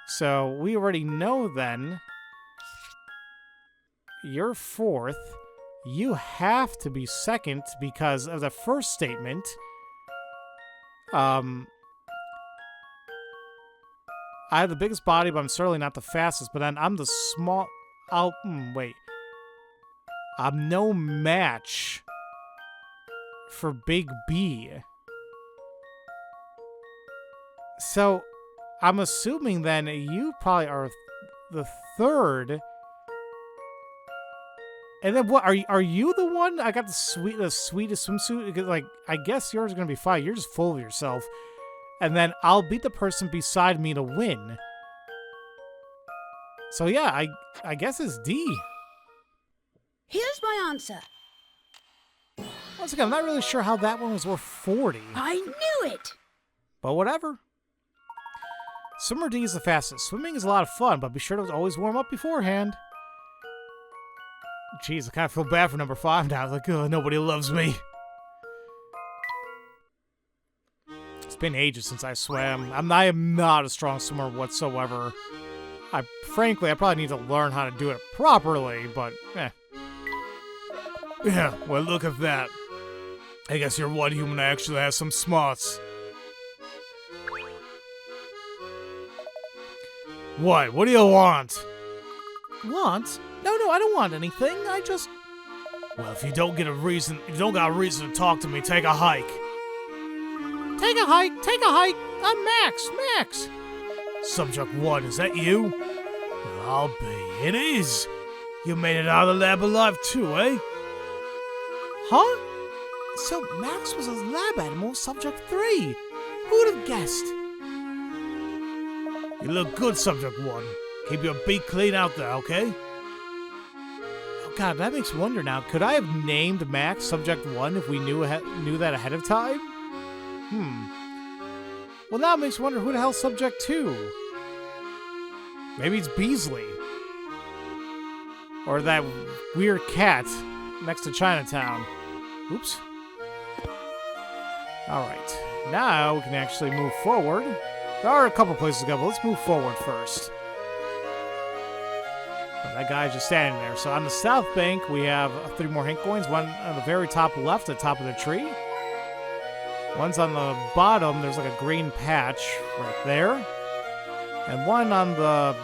So we already know then, you're 4th. You have to be 2nd because of the first statement. I have the biggest body, but I'm certainly not the fastest. But then I'm the small... wait. I'm no match for Big B. So, I'm assuming then you probably are the 3rd. And then what? Are you the one? I got the sweetest swimsuit. Because, like, I guess yours is gonna be fine. You're just full of yourself. And then I'll beat the person beside me to win. So yeah, I guess it's D. Here's my answer. Once again, I'm not really sure how that one was worth 40. I knew it! But whatever. Swimmer D is the fastest. Swimming is a lot of fun, but be sure to always warm up beforehand. Jeez, I kind of feel bad for number 5 now. Like, oh, nobody loves me. It's been ages since I swam. I am not a strong swimmer whatsoever. Frankly, I probably need to learn how to do it properly, but eh. Yeah, well, look at that. I guess you're one human that actually has some smarts. What? What do you want? Want? No, I don't want anything. I just... Well, if you don't got a reason to talk to me, take a hike. Take a hike. I'm Max. Subject 1, is that you? Well, I'll be. It is. You made it out of the lab alive too, eh? Huh? So Max was a lab animal, subject 3. Who would have guessed? You look good, subject 1. Keep your beak clean out there, okay? Oh god, that makes me wonder now. Could I have named Max subject 1 if we knew that ahead of time? Well, now it makes me wonder who the hell's subject 2. Maybe it's Beasley. Or that weird cat next to Chinatown. Oops. Alright. Now we can actually move forward. There are a couple places to go, but let's move forward first. Oh, that guy's just standing there. So on the south bank, we have 3 more hint coins. One on the very top left, at the top of the tree. One's on the bottom. There's like a green patch right there. And one on the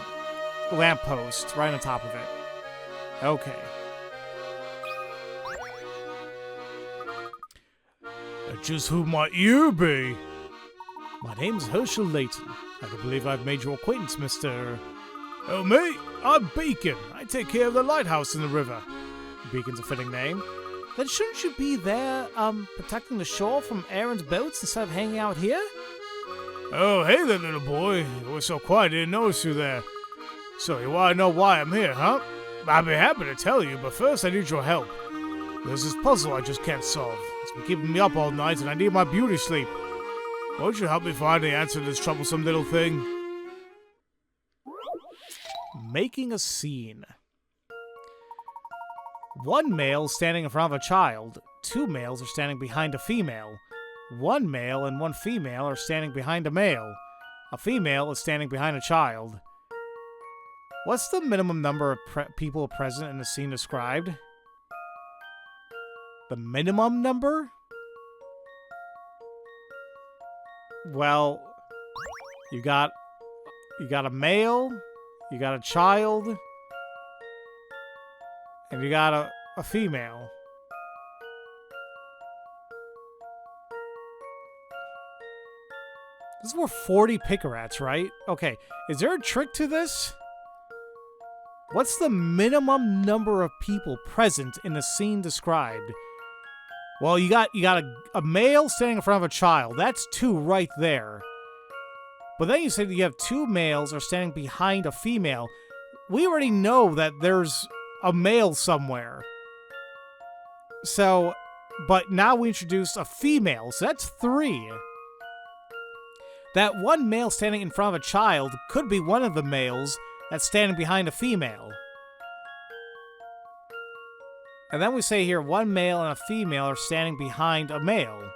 lamppost, right on top of it. Okay. Just who might you be? My name's Professor Layton. I do believe I've made your acquaintance, Mr. Oh, me? I'm Beacon. I take care of the lighthouse in the river. Beacon's a fitting name. Then shouldn't you be there, protecting the shore from Aaron's boats instead of hanging out here? Oh, hey there, little boy. You were so quiet, I didn't notice you there. So you want to know why I'm here, huh? I'd be happy to tell you, but first I need your help. There's this puzzle I just can't solve. It's been keeping me up all night, and I need my beauty sleep. Won't you help me find the answer to this troublesome little thing? Making a scene. One male standing in front of a child. Two males are standing behind a female. One male and one female are standing behind a male. A female is standing behind a child. What's the minimum number of people present in the scene described? The minimum number? Well, you got a male, you got a child, and you got a female. This is worth 40 picarats, right? Okay, is there a trick to this? What's the minimum number of people present in the scene described? Well, you got a male standing in front of a child. That's 2 right there. But then you say that you have 2 males are standing behind a female. We already know that there's a male somewhere. So, but now we introduce a female, so that's 3. That one male standing in front of a child could be one of the males that's standing behind a female. And then we say here, one male and a female are standing behind a male.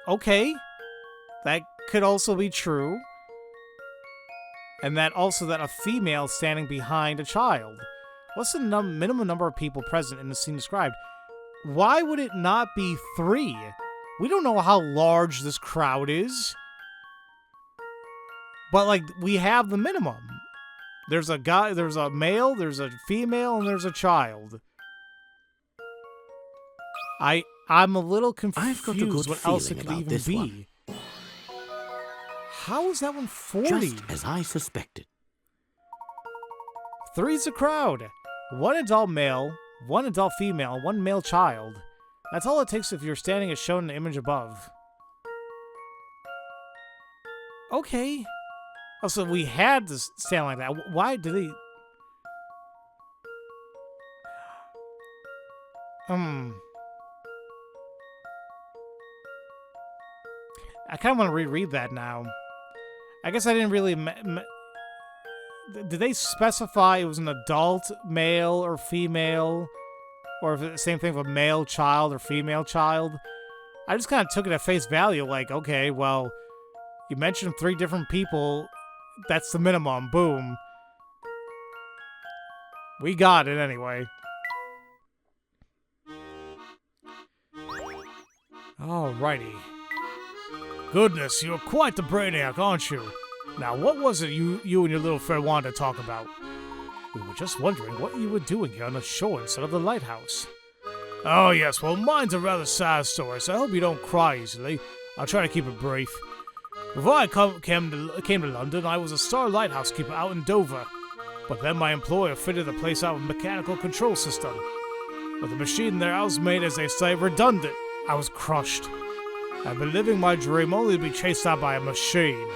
Okay, that could also be true. And that also that a female is standing behind a child. What's the minimum number of people present in the scene described? Why would it not be 3? We don't know how large this crowd is. But, like, we have the minimum. There's a guy, there's a male, there's a female, and there's a child. I'm a little confused I've got a good what else it feeling could about even this be. one. How is that one 40? Just as I suspected. 3's a crowd. One adult male, one adult female, one male child. That's all it takes if you're standing as shown in the image above. Okay. Oh, so we had to stand like that. Why did they... I kind of want to reread that now. I guess I didn't really... Did they specify it was an adult male or female? Or if it's the same thing with a male child or female child? I just kind of took it at face value, like, okay, well, you mentioned 3 different people. That's the minimum. Boom. We got it anyway. Alrighty. Goodness, you're quite the brainiac, aren't you? Now, what was it you and your little friend wanted to talk about? We were just wondering what you were doing here on the shore instead of the lighthouse. Oh, yes, well, mine's a rather sad story, so I hope you don't cry easily. I'll try to keep it brief. Before I came to London, I was a star lighthouse keeper out in Dover. But then my employer fitted the place out with a mechanical control system. With the machine there, I was made, as they say, redundant. I was crushed. I've been living my dream only to be chased out by a machine.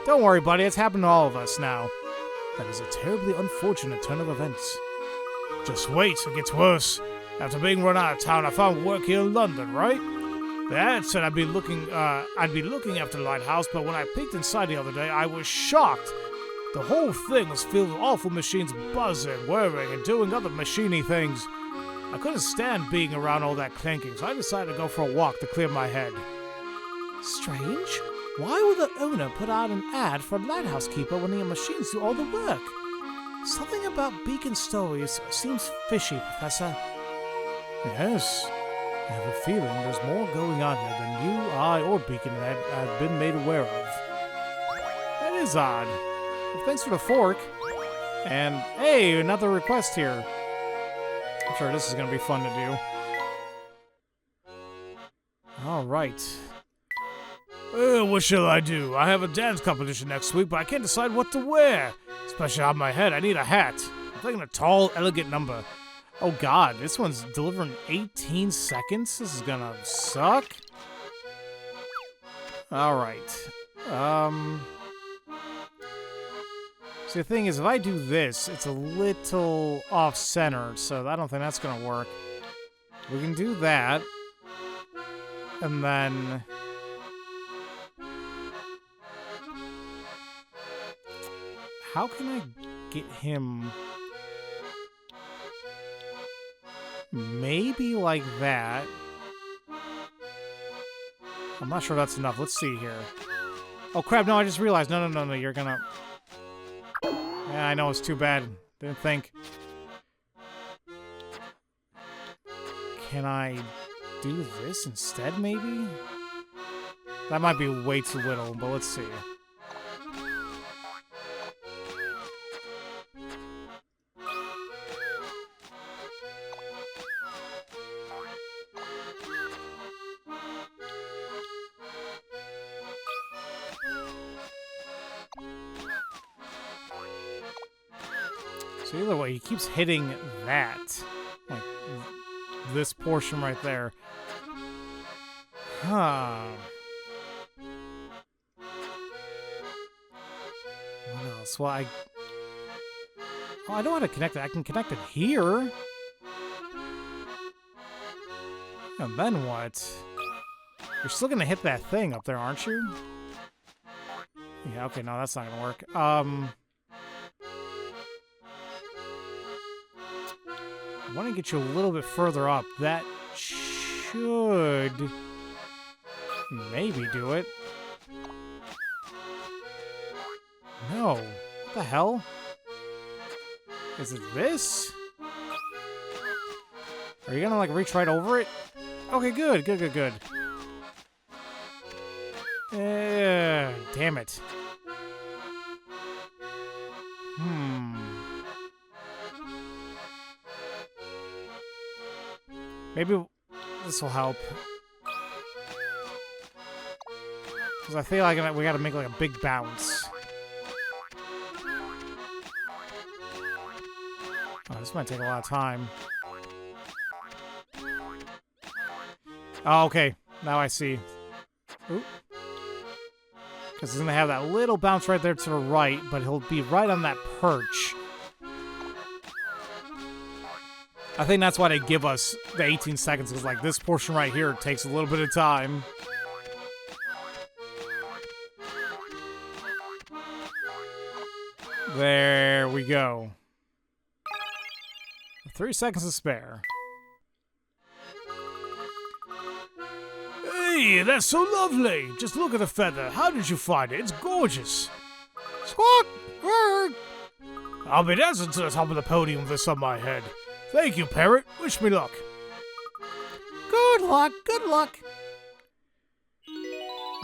Don't worry, buddy, it's happened to all of us now. That is a terribly unfortunate turn of events. Just wait, it gets worse. After being run out of town, I found work here in London, right? The ad said I'd be looking after the lighthouse, but when I peeked inside the other day, I was shocked. The whole thing was filled with awful machines buzzing, whirring, and doing other machiney things. I couldn't stand being around all that clanking, so I decided to go for a walk to clear my head. Strange. Why would the owner put out an ad for a lighthouse keeper when the machines do all the work? Something about Beacon stories seems fishy, Professor. Yes. I have a feeling there's more going on here than you, I, or Beacon have been made aware of. That is odd. Well, thanks for the fork. And, hey, another request here. I'm sure this is going to be fun to do. Alright. What shall I do? I have a dance competition next week, but I can't decide what to wear. Especially on my head, I need a hat. I'm thinking a tall, elegant number. Oh god, this one's delivering 18 seconds? This is gonna suck. Alright. So See, the thing is, if I do this, it's a little off-centered, so I don't think that's gonna work. We can do that. And then... how can I get him... maybe like that. I'm not sure that's enough. Let's see here. Oh, crap. No, I just realized. No. You're gonna... yeah, I know. It's too bad. Didn't think. Can I do this instead, maybe? That might be way too little, but let's see. So either way, he keeps hitting that. Like, this portion right there. Huh. What else? Well, oh, I know how to connect it. I can connect it here. And then what? You're still gonna hit that thing up there, aren't you? Yeah, okay, no, that's not gonna work. I want to get you a little bit further up. That should maybe do it. No. What the hell? Is it this? Are you gonna, like, reach right over it? Okay, good. Damn it. Maybe this will help. Because I feel like we gotta make like a big bounce. Oh, this might take a lot of time. Oh, okay. Now I see. Oop. Because he's gonna have that little bounce right there to the right, but he'll be right on that perch. I think that's why they give us the 18 seconds, because like this portion right here takes a little bit of time. There we go. 3 seconds to spare. Hey, that's so lovely! Just look at the feather. How did you find it? It's gorgeous. Squawk! I'll be dancing to the top of the podium with this on my head. Thank you, parrot. Wish me luck. Good luck.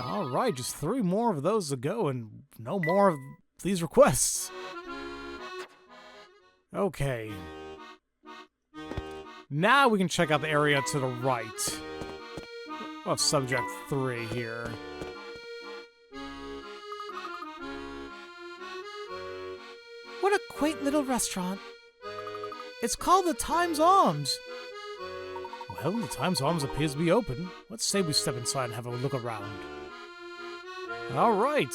All right, just 3 more of those to go and no more of these requests. Okay. Now we can check out the area to the right of subject 3 here. What a quaint little restaurant. It's called the Times Arms. Well, the Times Arms appears to be open. Let's say we step inside and have a look around. All right.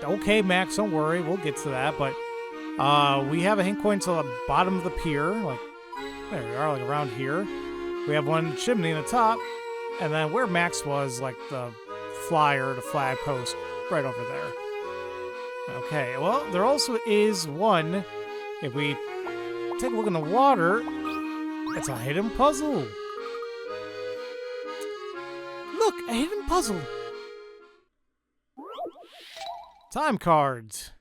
Okay, Max, don't worry. We'll get to that, but we have a hint coin to the bottom of the pier. Like, there we are, like around here. We have one chimney in the top, and then where Max was, like the flyer, the flag post, right over there. Okay, well, there also is one. If we take a look in the water, it's a hidden puzzle. Look, a hidden puzzle. Time cards.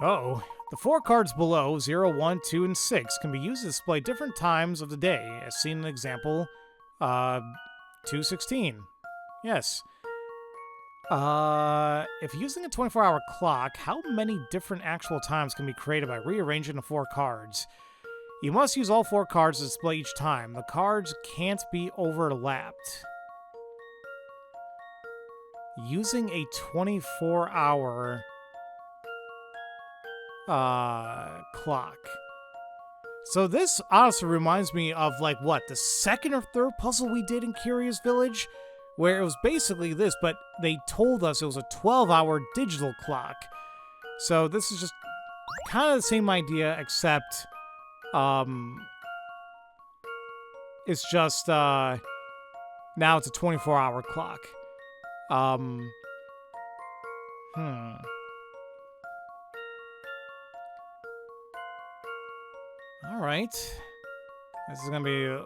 Uh-oh. The 4 cards below, 0, 1, 2, and 6, can be used to display different times of the day, as seen in example 2:16. Yes. If using a 24-hour clock, how many different actual times can be created by rearranging the 4 cards? You must use all 4 cards to display each time. The cards can't be overlapped. Using a 24-hour clock. So this honestly reminds me of, like, what, the second or third puzzle we did in Curious Village? where it was basically this, but they told us it was a 12-hour digital clock. So this is just kind of the same idea, except it's just now it's a 24-hour clock. All right. This is gonna be. I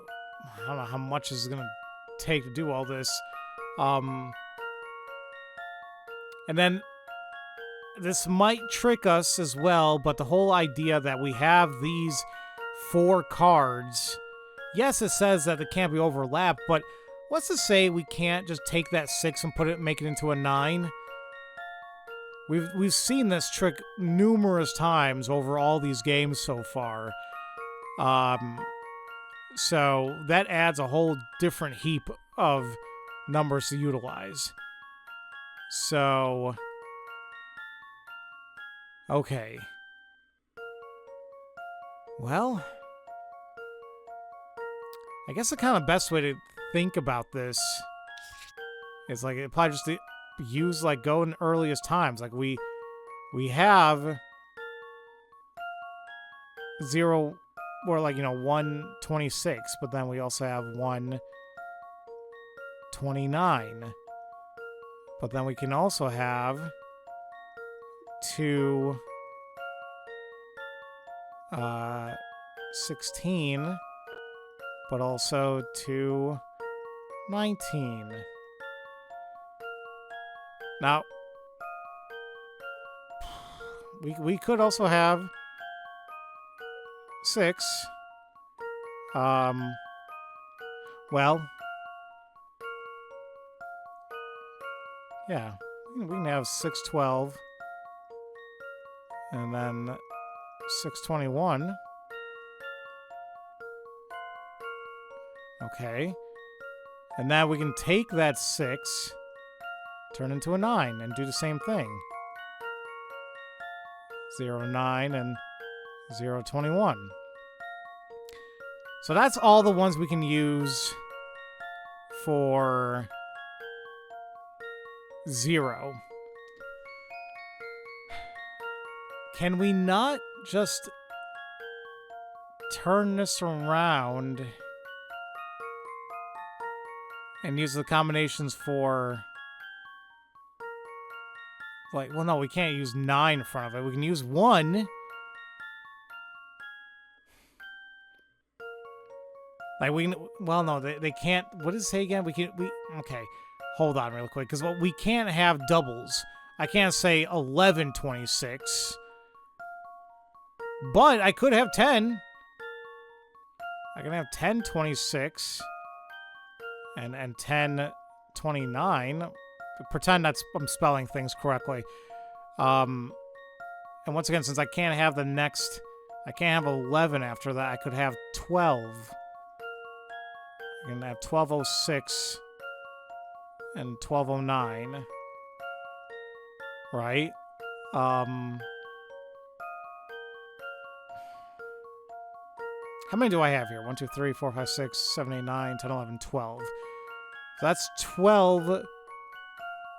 don't know how much this is gonna take to do all this. And then this might trick us as well, but the whole idea that we have these 4 cards. Yes, it says that they can't be overlapped, but what's to say we can't just take that 6 and make it into a 9? We've seen this trick numerous times over all these games so far. So that adds a whole different heap of numbers to utilize. So, okay. Well, I guess the kind of best way to think about this is like it probably just to use like go in earliest times. Like we have 0 or like 126, but then we also have 129. But then we can also have 216, but also 219. Now, we could also have 6. Well, yeah, we can have 612, and then 621. Okay, and now we can take that 6, turn into a 9, and do the same thing. 09 and 021. So that's all the ones we can use for 0. Can we not just turn this around and use the combinations for, like, well, no, we can't use 9 in front of it. We can use 1. Like, well, no, they can't. What does it say again? Okay, hold on real quick, because we can't have doubles. I can't say 1126, but I could have 10. I can have 1026 and 1029. Pretend I'm spelling things correctly. And once again, since I can't have I can't have 11 after that, I could have 12. I can have 1206 and 1209. Right? How many do I have here? 1, 2, 3, 4, 5, 6, 7, 8, 9, 10, 11, 12. So that's 12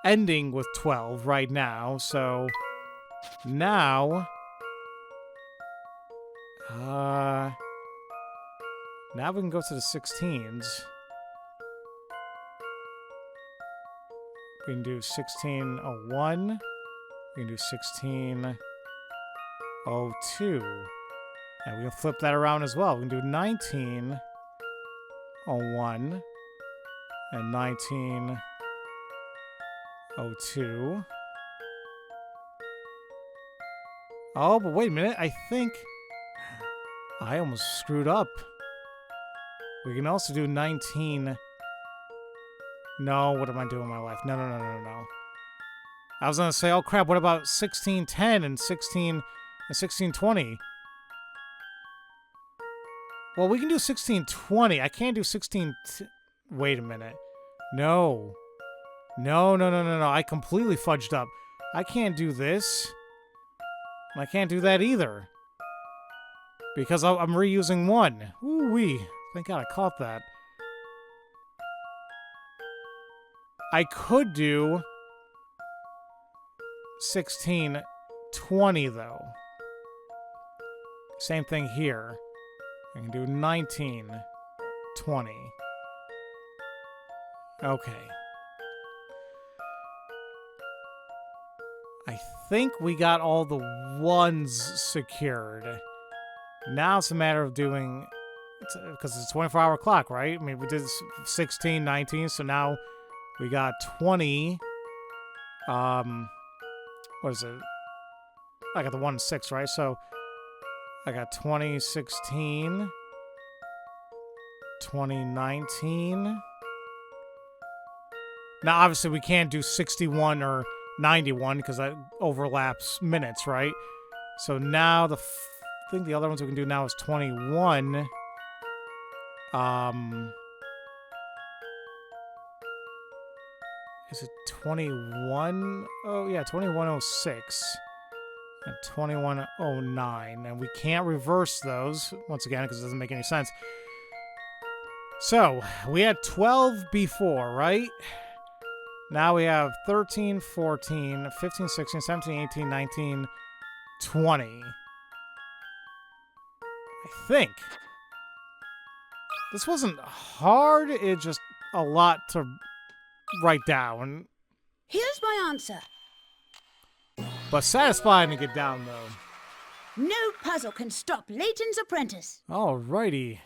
ending with 12 right now. So now now we can go to the 16s. We can do 1601. We can do 1602. And we can flip that around as well. We can do 1901 and 1902. Oh, but wait a minute. I think I almost screwed up. We can also do 19. No, what am I doing in my life? No. I was going to say, oh crap, what about 1610 and 1620? Well, we can do 1620. I can't do 16... Wait a minute. No. I completely fudged up. I can't do this. And I can't do that either. Because I'm reusing 1. Ooh-wee. Thank God I caught that. I could do 16, 20, though. Same thing here. I can do 19, 20. Okay. I think we got all the ones secured. Now it's a matter of doing... Because it's a 24-hour clock, right? I mean, we did 16, 19, so now we got 20. What is it? I got the 1 and 6, right? So I got 2016, 2019. Now, obviously, we can't do 61 or 91 because that overlaps minutes, right? So now I think the other ones we can do now is 21. Is it 21? Oh, yeah, 2106 and 2109. And we can't reverse those, once again, because it doesn't make any sense. So, we had 12 before, right? Now we have 13, 14, 15, 16, 17, 18, 19, 20. I think. This wasn't hard, it's just a lot to write down. Here's my answer. But satisfying to get down, though. No puzzle can stop Layton's apprentice. Alrighty.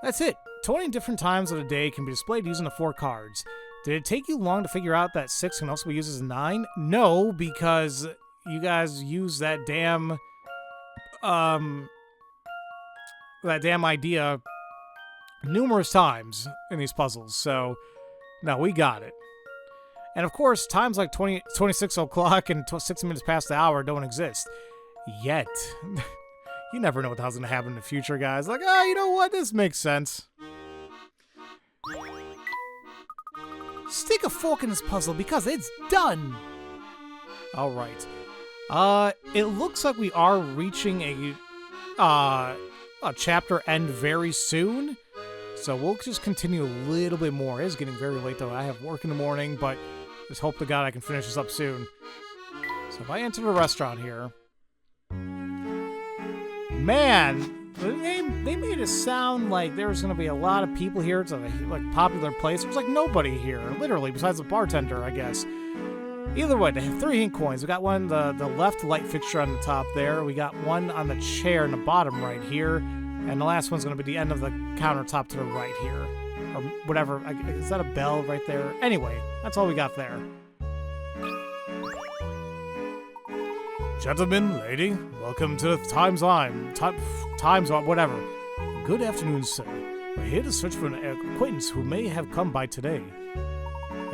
That's it. 20 different times of the day can be displayed using the 4 cards. Did it take you long to figure out that 6 can also be used as 9? No, because you guys use that damn idea numerous times in these puzzles. So, no, we got it. And of course, times like 26 o'clock and 6 minutes past the hour don't exist. Yet. You never know what the hell's going to happen in the future, guys. Like, oh, you know what? This makes sense. Stick a fork in this puzzle because it's done. All right. It looks like we are reaching a chapter end very soon. So we'll just continue a little bit more. It is getting very late, though. I have work in the morning, but just hope to God I can finish this up soon. So if I enter the restaurant here... Man, they made it sound like there was going to be a lot of people here. It's a popular place. There's like nobody here, literally, besides the bartender, I guess. Either way, they have 3 ink coins. We got one, the left light fixture on the top there. We got one on the chair in the bottom right here. And the last one's going to be the end of the countertop to the right here. Or whatever. Is that a bell right there? Anyway, that's all we got there. Gentlemen, lady, welcome to the Times whatever. Good afternoon, sir. We're here to search for an acquaintance who may have come by today.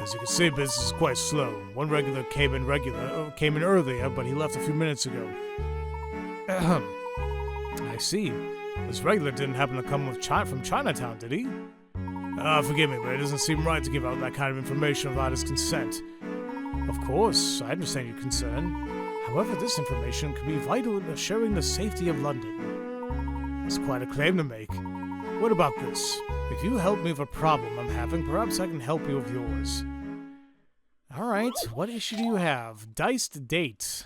As you can see, business is quite slow. One regular came in earlier, but he left a few minutes ago. I see. This regular didn't happen to come from Chinatown, did he? Forgive me, but it doesn't seem right to give out that kind of information without his consent. Of course, I understand your concern. However, this information could be vital in assuring the safety of London. It's quite a claim to make. What about this? If you help me with a problem I'm having, perhaps I can help you with yours. Alright, what issue do you have? Diced date.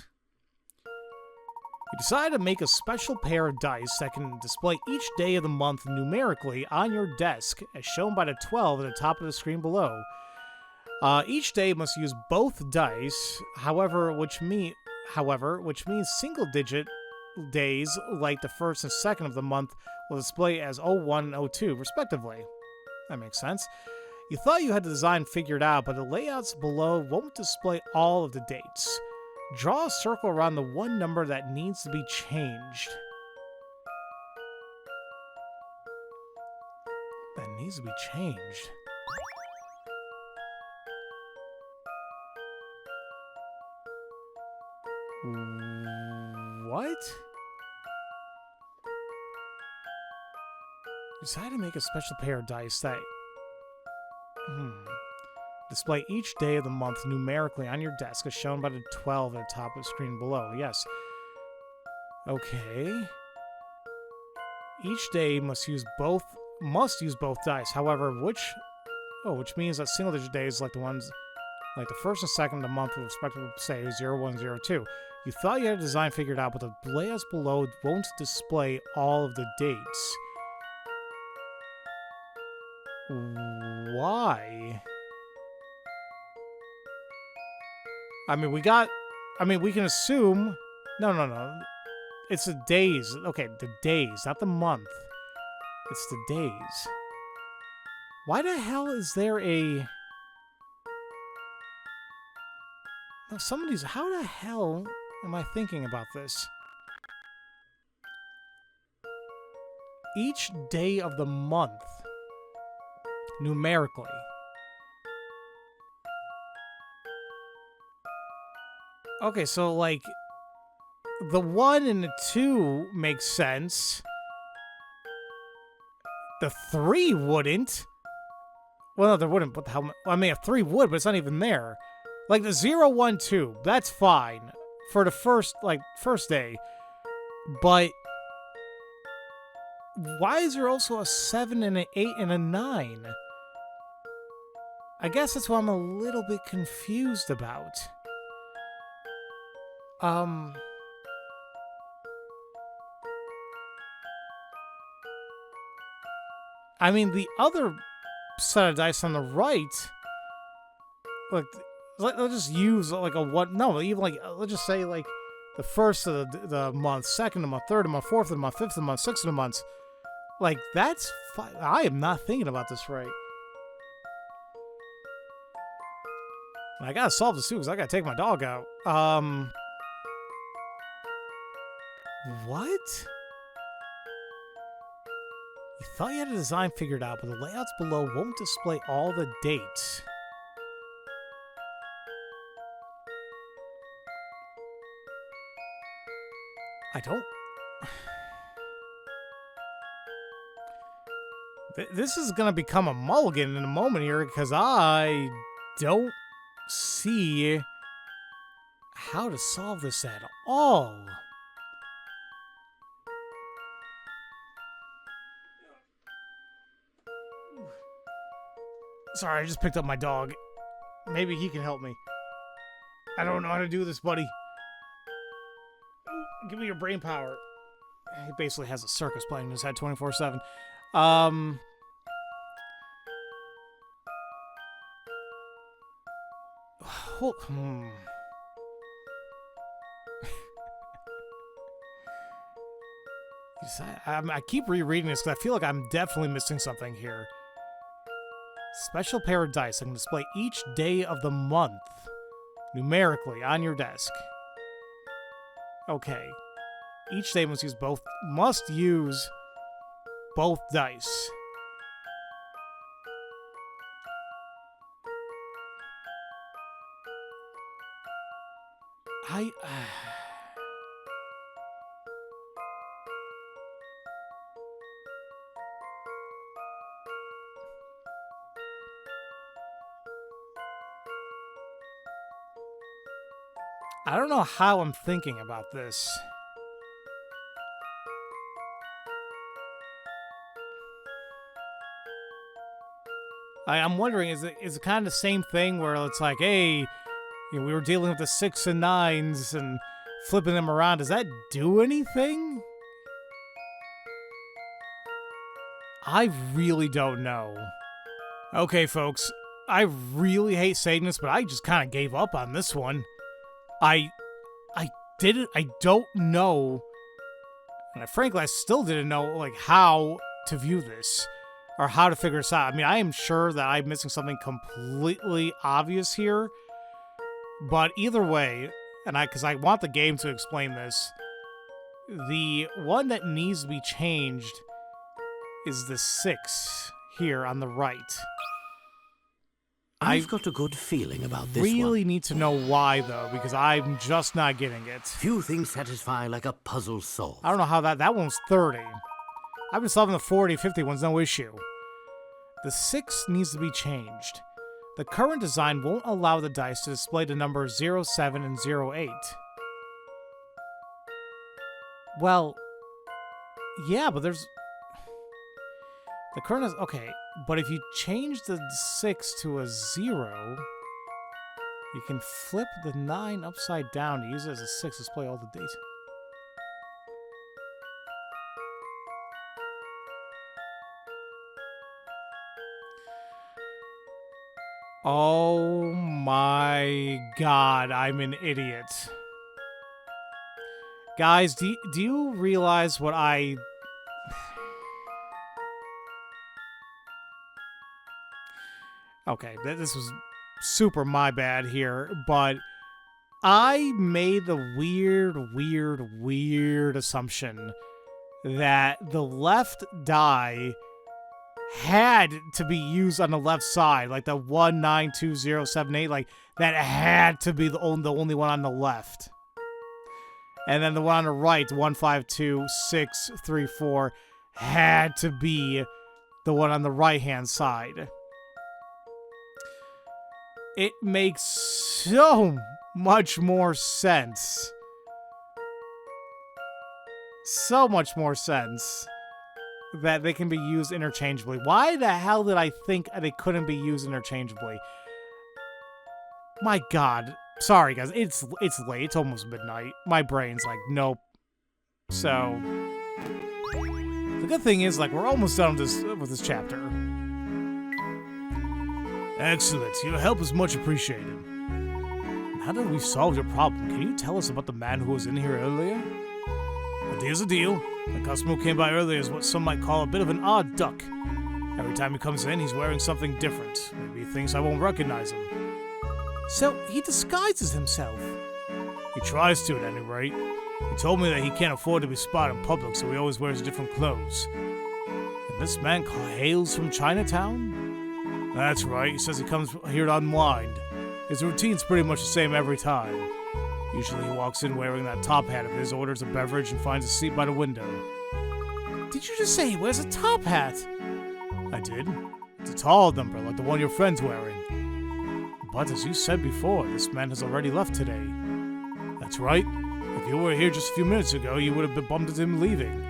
You decide to make a special pair of dice that can display each day of the month numerically on your desk, as shown by the 12 at the top of the screen below. Each day must use both dice, which means single-digit days, like the 1st and 2nd of the month, will display as 01 and 02, respectively. That makes sense. You thought you had the design figured out, but the layouts below won't display all of the dates. Draw a circle around the one number that needs to be changed. That needs to be changed. What? Decide to make a special pair of dice that... Display each day of the month numerically on your desk as shown by the 12 at the top of the screen below. Yes. Okay. Each day must must use both dice. However, which means that single-digit days like the ones like the first and second of the month will respectively say 0, 1, 0, 2. You thought you had a design figured out, but the layouts below won't display all of the dates. Why? I mean, we can assume... No. It's the days. Okay, the days, not the month. It's the days. Why the hell is there a... Now, somebody's... How the hell am I thinking about this? Each day of the month, numerically. Okay, so, like... The 1 and the 2 makes sense. The 3 wouldn't. Well, no, there wouldn't. What the hell? I mean, a 3 would, but it's not even there. Like, the 0, 1, 2, that's fine. For the first day. But... why is there also a 7 and an 8 and a 9? I guess that's what I'm a little bit confused about. I mean, the other set of dice on the right, like, let's just use like a one. No, even like let's just say like the first of the month, second of the month, third of the month, fourth of the month, fifth of the month, sixth of the month. Like that's fine. I am not thinking about this right. I gotta solve this too because I gotta take my dog out. What? You thought you had a design figured out, but the layouts below won't display all the dates. I don't... This is going to become a mulligan in a moment here, because I don't see how to solve this at all. Sorry, I just picked up my dog. Maybe he can help me. I don't know how to do this, buddy. Give me your brain power. He basically has a circus playing in his head 24/7. I keep rereading this because I feel like I'm definitely missing something here. Special pair of dice that can display each day of the month numerically on your desk. Okay. Each day must use both dice. I don't know how I'm thinking about this. I'm wondering, is it kind of the same thing where it's like, hey, you know, we were dealing with the 6 and 9s and flipping them around. Does that do anything? I really don't know. Okay, folks, I really hate saying this, but I just kind of gave up on this one. I don't know, and frankly, I still didn't know, like, how to view this, or how to figure this out. I mean, I am sure that I'm missing something completely obvious here, but either way, because I want the game to explain this, the one that needs to be changed is the 6 here on the right. I've got a good feeling about this one. Really need to know why, though, because I'm just not getting it. Few things satisfy like a puzzle solved. I don't know how that one's 30. I've been solving the 40, 50 ones, no issue. The 6 needs to be changed. The current design won't allow the dice to display the numbers 0, 7, and 0, 8. Well, yeah, but there's... The current is... Okay, but if you change the 6 to a 0, you can flip the 9 upside down to use it as a 6 to display all the dates. Oh my god, I'm an idiot. Guys, do you realize what I... Okay, this was super my bad here, but I made the weird assumption that the left die had to be used on the left side, like the 192078, like that had to be the only one on the left. And then the one on the right, 152634, had to be the one on the right-hand side. It makes so much more sense. So much more sense that they can be used interchangeably. Why the hell did I think they couldn't be used interchangeably? My god. Sorry, guys. It's late. It's almost midnight. My brain's like, nope. So, the good thing is, like, we're almost done with this chapter. Excellent. Your help is much appreciated. Now that we've solved your problem, can you tell us about the man who was in here earlier? A deal's a deal. The customer who came by earlier is what some might call a bit of an odd duck. Every time he comes in, he's wearing something different. Maybe he thinks I won't recognize him. So he disguises himself. He tries to, at any rate. He told me that he can't afford to be spotted in public, so he always wears different clothes. And this man hails from Chinatown? That's right. He says he comes here to unwind. His routine's pretty much the same every time. Usually he walks in wearing that top hat of his, orders a beverage, and finds a seat by the window. Did you just say he wears a top hat? I did. It's a tall number, like the one your friend's wearing. But as you said before, this man has already left today. That's right. If you were here just a few minutes ago, you would have been bummed at him leaving.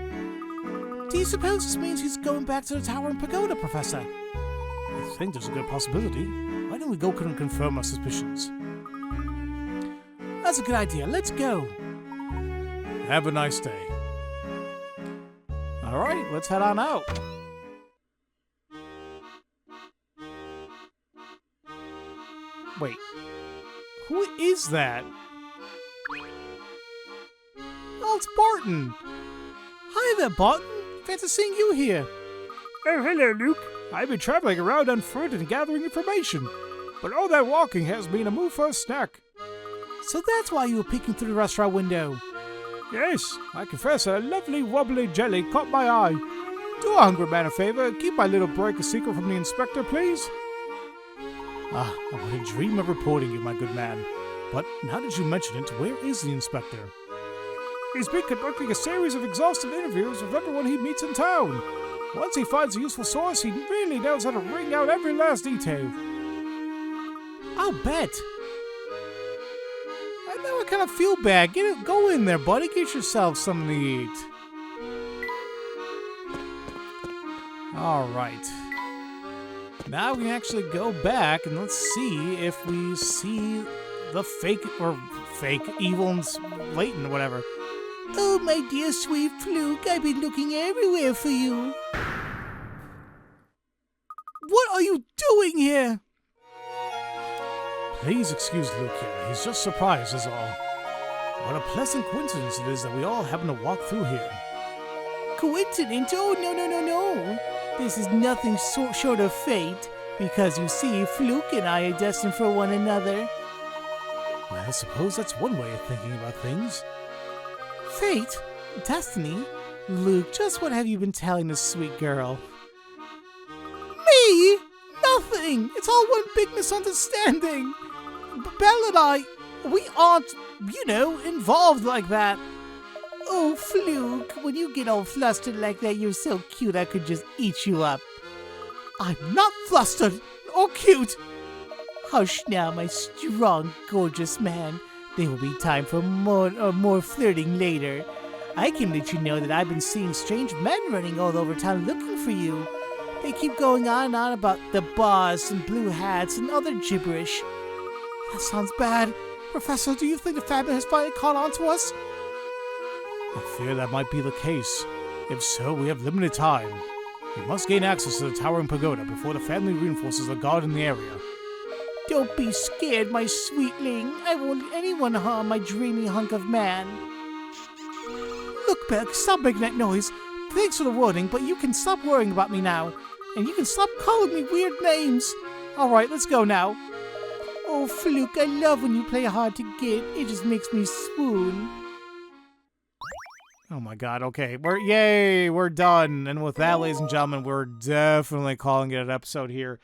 Do you suppose this means he's going back to the Tower and Pagoda, Professor? I think there's a good possibility. Why don't we go and confirm our suspicions? That's a good idea. Let's go. Have a nice day. Alright, let's head on out. Wait. Who is that? Oh, it's Barton. Hi there, Barton. Fancy seeing you here. Oh, hello, Luke. I've been traveling around on foot and gathering information, but all that walking has been a move for a snack. So that's why you were peeking through the restaurant window. Yes, I confess a lovely wobbly jelly caught my eye. Do a hungry man a favor, keep my little break a secret from the inspector, please. Ah, I would dream of reporting you, my good man. But now that you mention it, where is the inspector? He's been conducting a series of exhaustive interviews with everyone he meets in town. Once he finds a useful source, he really knows how to wring out every last detail. I'll bet. Now I kind of feel bad. Go in there, buddy. Get yourself something to eat. All right. Now we can actually go back and let's see if we see the fake evil Layton or whatever. Oh, my dear sweet Fluke, I've been looking everywhere for you. What are you doing here? Please excuse Luke here. He's just surprised is all. What a pleasant coincidence it is that we all happen to walk through here. Coincidence? Oh, no. This is nothing short of fate, because you see, Fluke and I are destined for one another. Well, I suppose that's one way of thinking about things. Fate? Destiny? Luke, just what have you been telling this sweet girl? Me? Nothing! It's all one big misunderstanding! Belle and I, we aren't, involved like that. Oh, Fluke, when you get all flustered like that, you're so cute I could just eat you up. I'm not flustered or cute. Hush now, my strong, gorgeous man. There will be time for more flirting later. I can let you know that I've been seeing strange men running all over town looking for you. They keep going on and on about the boss and blue hats and other gibberish. That sounds bad. Professor, do you think the Fatman has finally caught on to us? I fear that might be the case. If so, we have limited time. We must gain access to the towering pagoda before the family reinforces the guard in the area. Don't be scared, my sweetling. I won't let anyone harm my dreamy hunk of man. Look, Beck, stop making that noise. Thanks for the warning, but you can stop worrying about me now. And you can stop calling me weird names. Alright, let's go now. Oh, Fluke, I love when you play hard to get. It just makes me swoon. Oh my god, okay. We're done. And with that, ladies and gentlemen, we're definitely calling it an episode here.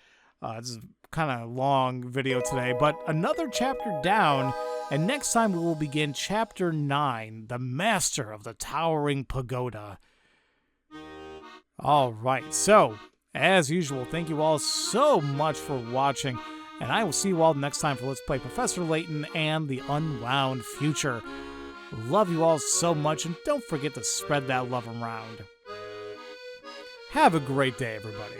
This is kind of long video today, but another chapter down, and next time we will begin chapter 9, The Master of the Towering Pagoda. Alright, so, as usual, thank you all so much for watching, and I will see you all next time for Let's Play Professor Layton and the Unwound Future. Love you all so much, and don't forget to spread that love around. Have a great day, everybody.